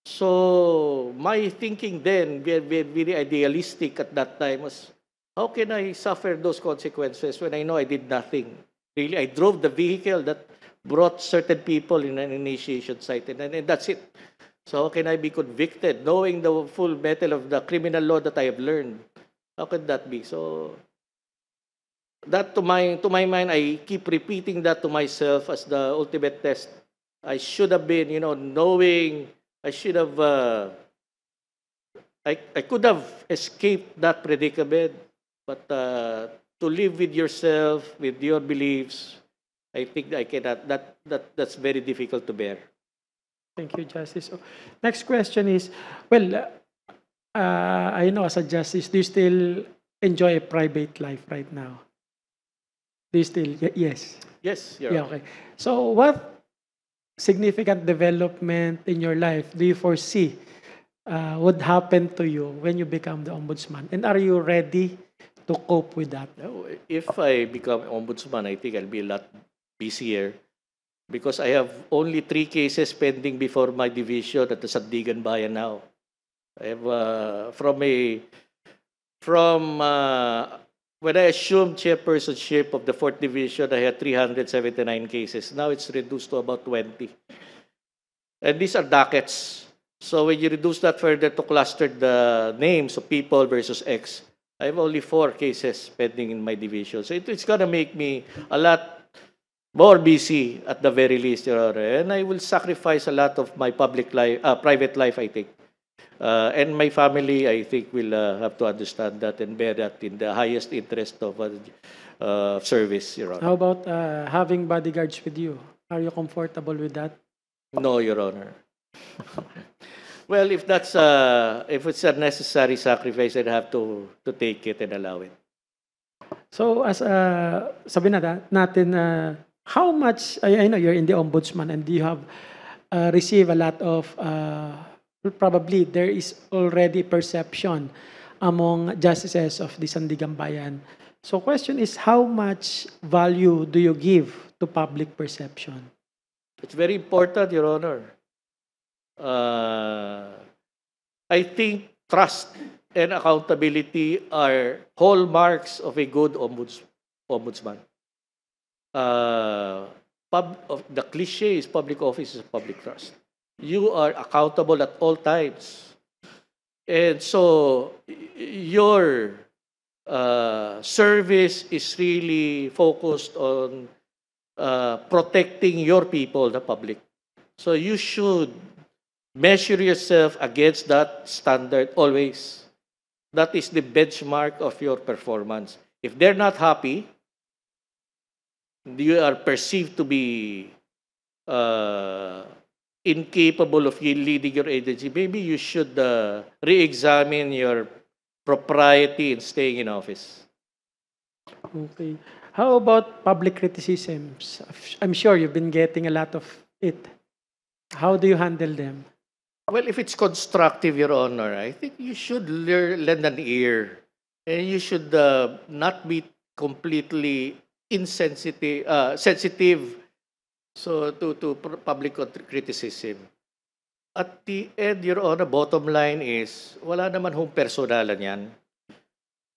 So my thinking then, very idealistic at that time, was, how can I suffer those consequences when I know I did nothing? Really, I drove the vehicle that brought certain people in an initiation site, and that's it. So how can I be convicted, knowing the full metal of the criminal law that I have learned? How could that be? So that to my mind, I keep repeating that to myself as the ultimate test. I should have been, knowing I should have, I could have escaped that predicament, but to live with yourself, with your beliefs, I think I cannot. That's very difficult to bear. Thank you, Justice. So, next question is, well, I know as a justice, do you still enjoy a private life right now? Do you still? Yes. Yes, Your Yeah, Honor. okay. So what significant development in your life do you foresee would happen to you when you become the ombudsman? And are you ready to cope with that? Now, if I become ombudsman, I think I'll be a lot busier because I have only 3 cases pending before my division at the Sandigan Bayan now. I have from when I assumed chairpersonship of the 4th Division, I had 379 cases. Now it's reduced to about 20. And these are dockets. So when you reduce that further to cluster the names of people versus X, I have only 4 cases pending in my division. So it's going to make me a lot more busy at the very least, Your Honor. And I will sacrifice a lot of my private life, I think. And my family, I think, will have to understand that and bear that in the highest interest of service, Your Honor. How about having bodyguards with you? Are you comfortable with that? No, Your Honor. Well, if it's a necessary sacrifice, I'd have to take it and allow it. So as sabi natin, how much, I know you're in the ombudsman and you have received a lot of, probably there is already perception among justices of the Sandigan Bayan. So question is, how much value do you give to public perception? It's very important, Your Honor. I think trust and accountability are hallmarks of a good ombudsman. The cliche is public office is public trust. You are accountable at all times. And so your service is really focused on protecting your people, the public. So you should measure yourself against that standard always. That is the benchmark of your performance. If they're not happy, you are perceived to be incapable of leading your agency, maybe you should re-examine your propriety in staying in office. Okay. How about public criticisms? I'm sure you've been getting a lot of it. How do you handle them? Well, if it's constructive, Your Honor, I think you should lend an ear. And you should not be completely sensitive to public criticism. At the end, Your Honor, bottom line is, wala naman hong personalan yan.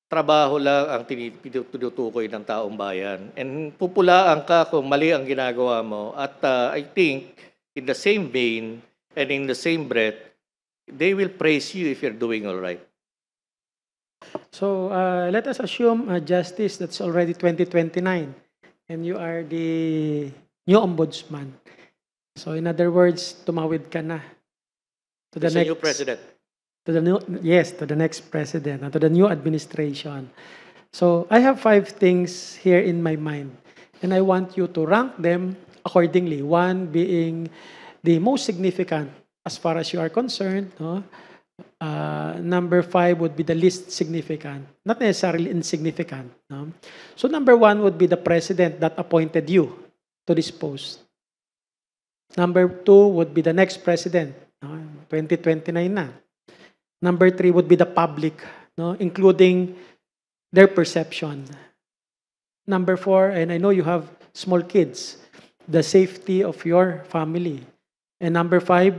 Trabaho lang ang tinutukoy ng taong bayan. And pupulaan ka kung mali ang ginagawa mo. At I think, in the same vein and in the same breath, they will praise you if you're doing all right. So let us assume, Justice, that's already 2029, and you are the new ombudsman. So in other words, tumawid ka na to the There's a new president. To the next president, and to the new administration. So I have 5 things here in my mind, and I want you to rank them accordingly. 1 being the most significant as far as you are concerned. No? Number 5 would be the least significant, not necessarily insignificant. No? So number 1 would be the president that appointed you to this post. Number 2 would be the next president, no? 2029 na. Number 3 would be the public, no? Including their perception. Number 4, and I know you have small kids, the safety of your family. And number 5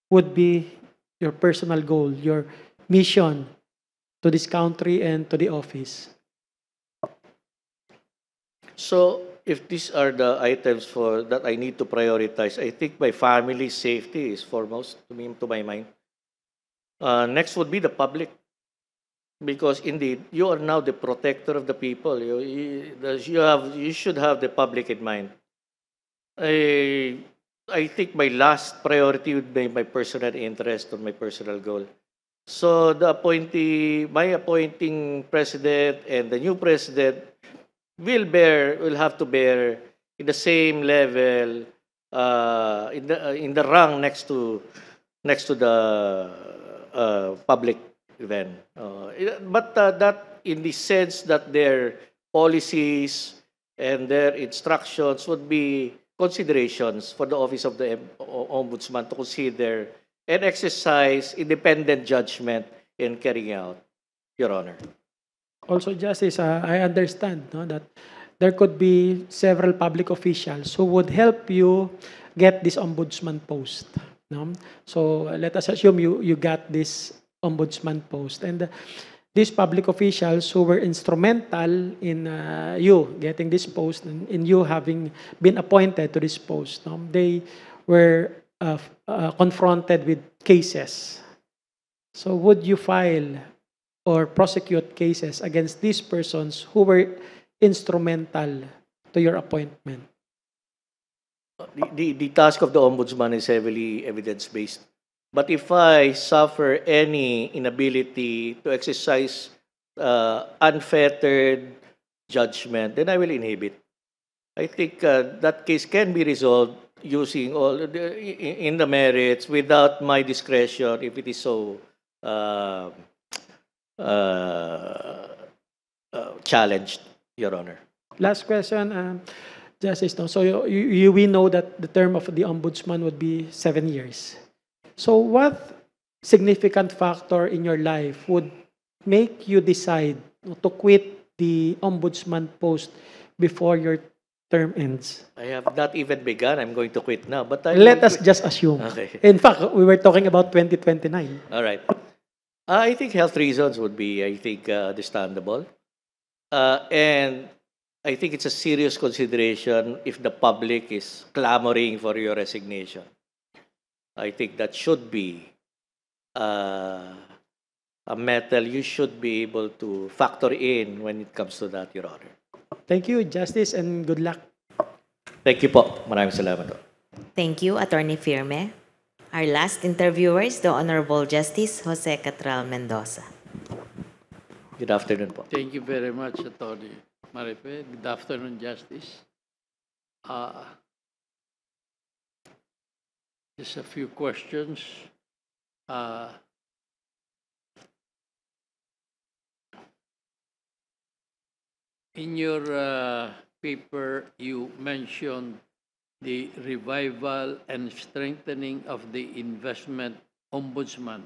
would be your personal goal, your mission to this country and to the office. So, if these are the items that I need to prioritize, I think my family's safety is foremost to my mind. Next would be the public. because indeed you are now the protector of the people. You should have the public in mind. I think my last priority would be my personal interest or my personal goal. So my appointing president and the new president will have to bear in the same level, in the rang next to the public event. But that in the sense that their policies and their instructions would be considerations for the office of the ombudsman to consider and exercise independent judgment in carrying out, Your Honor. Also, Justice, I understand that there could be several public officials who would help you get this ombudsman post. No? So let us assume you got this ombudsman post. And these public officials who were instrumental in you getting this post and in you having been appointed to this post, they were confronted with cases. So would you file or prosecute cases against these persons who were instrumental to your appointment? The task of the ombudsman is heavily evidence-based. But if I suffer any inability to exercise unfettered judgment, then I will inhibit. I think that case can be resolved using in the merits without my discretion if it is so challenged, Your Honor. Last question, Justice. So we know that the term of the ombudsman would be 7 years. So what significant factor in your life would make you decide to quit the ombudsman post before your term ends? I have not even begun. I'm going to quit now. But let us just assume. Okay. In fact, we were talking about 2029. All right. I think health reasons would be, understandable. And I think it's a serious consideration if the public is clamoring for your resignation. I think that should be a matter you should be able to factor in when it comes to that, Your Honor. Thank you, Justice, and good luck. Thank you po. Maraming salamat po. Thank you, Attorney Firme. Our last interviewer is the Honorable Justice Jose Catral Mendoza. Good afternoon po. Thank you very much, Attorney Marife. Good afternoon, Justice. Just a few questions. In your paper, you mentioned the revival and strengthening of the investment ombudsman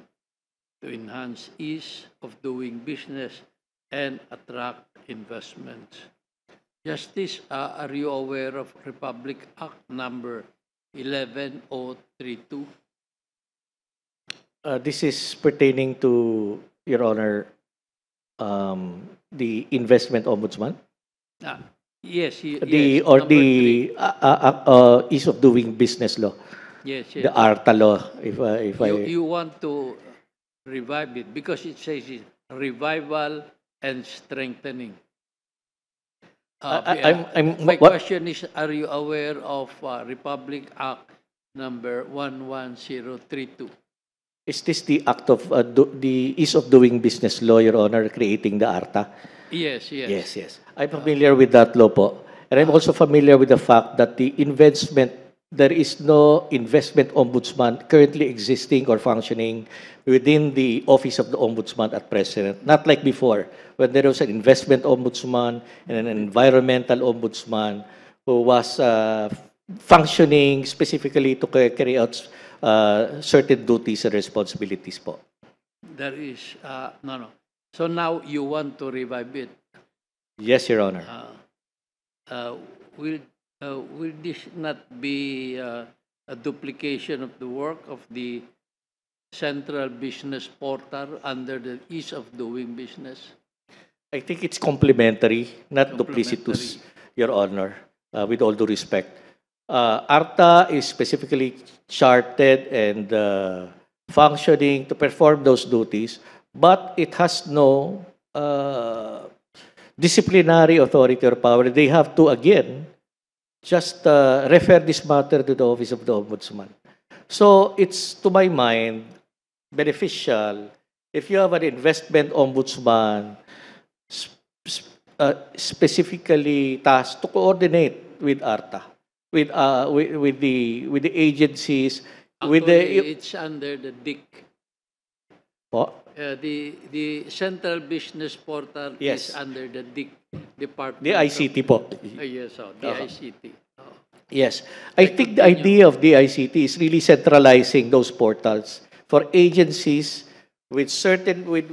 to enhance ease of doing business and attract investments. Justice, are you aware of Republic Act number 11032? This is pertaining to, Your Honor, the investment ombudsman? Yes. The ease of doing business law. Yes. The ARTA law, if You want to revive it because it says revival and strengthening. My question is, are you aware of Republic Act number 11032? Is this the act of the ease of doing business law, Your Honor, creating the ARTA? Yes. Yes. I'm familiar with that law po. And I'm also familiar with the fact that there is no investment ombudsman currently existing or functioning within the office of the ombudsman at present. Not like before, when there was an investment ombudsman and an environmental ombudsman who was functioning specifically to carry out certain duties and responsibilities po. There is, no. So now you want to revive it? Yes, Your Honor. Will this not be a duplication of the work of the Central Business Portal under the ease of doing business? I think it's complementary, not duplicitous, Your Honor, with all due respect. ARTA is specifically charted and functioning to perform those duties, but it has no disciplinary authority or power. They have to, again, just refer this matter to the Office of the Ombudsman. So it's, to my mind, beneficial if you have an investment ombudsman specifically tasked to coordinate with ARTA, with the agencies, with Actually, the it's under the DIC. po? The Central Business Portal Yes. is under the DIC Department. The ICT po. Yes, the ICT. Oh. Yes. I think the idea of the ICT is really centralizing those portals for agencies with certain, with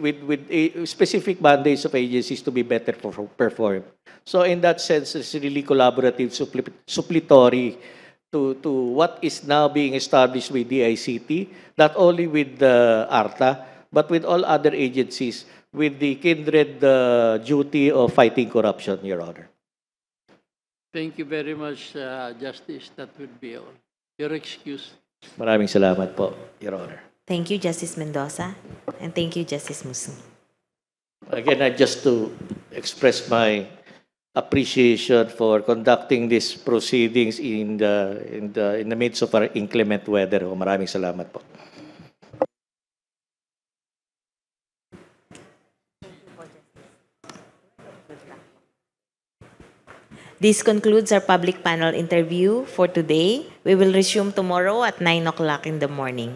specific mandates of agencies to be better performed. So in that sense, it's really collaborative, suppletory to what is now being established with the ICT, not only with the ARTA, but with all other agencies with the kindred duty of fighting corruption, Your Honor. Thank you very much, Justice. That would be all. Your excuse. Maraming salamat po, Your Honor. Thank you, Justice Mendoza. And thank you, Justice Musni. Again, just to express my appreciation for conducting these proceedings in the midst of our inclement weather. Maraming salamat po. This concludes our public panel interview for today. We will resume tomorrow at 9 o'clock in the morning.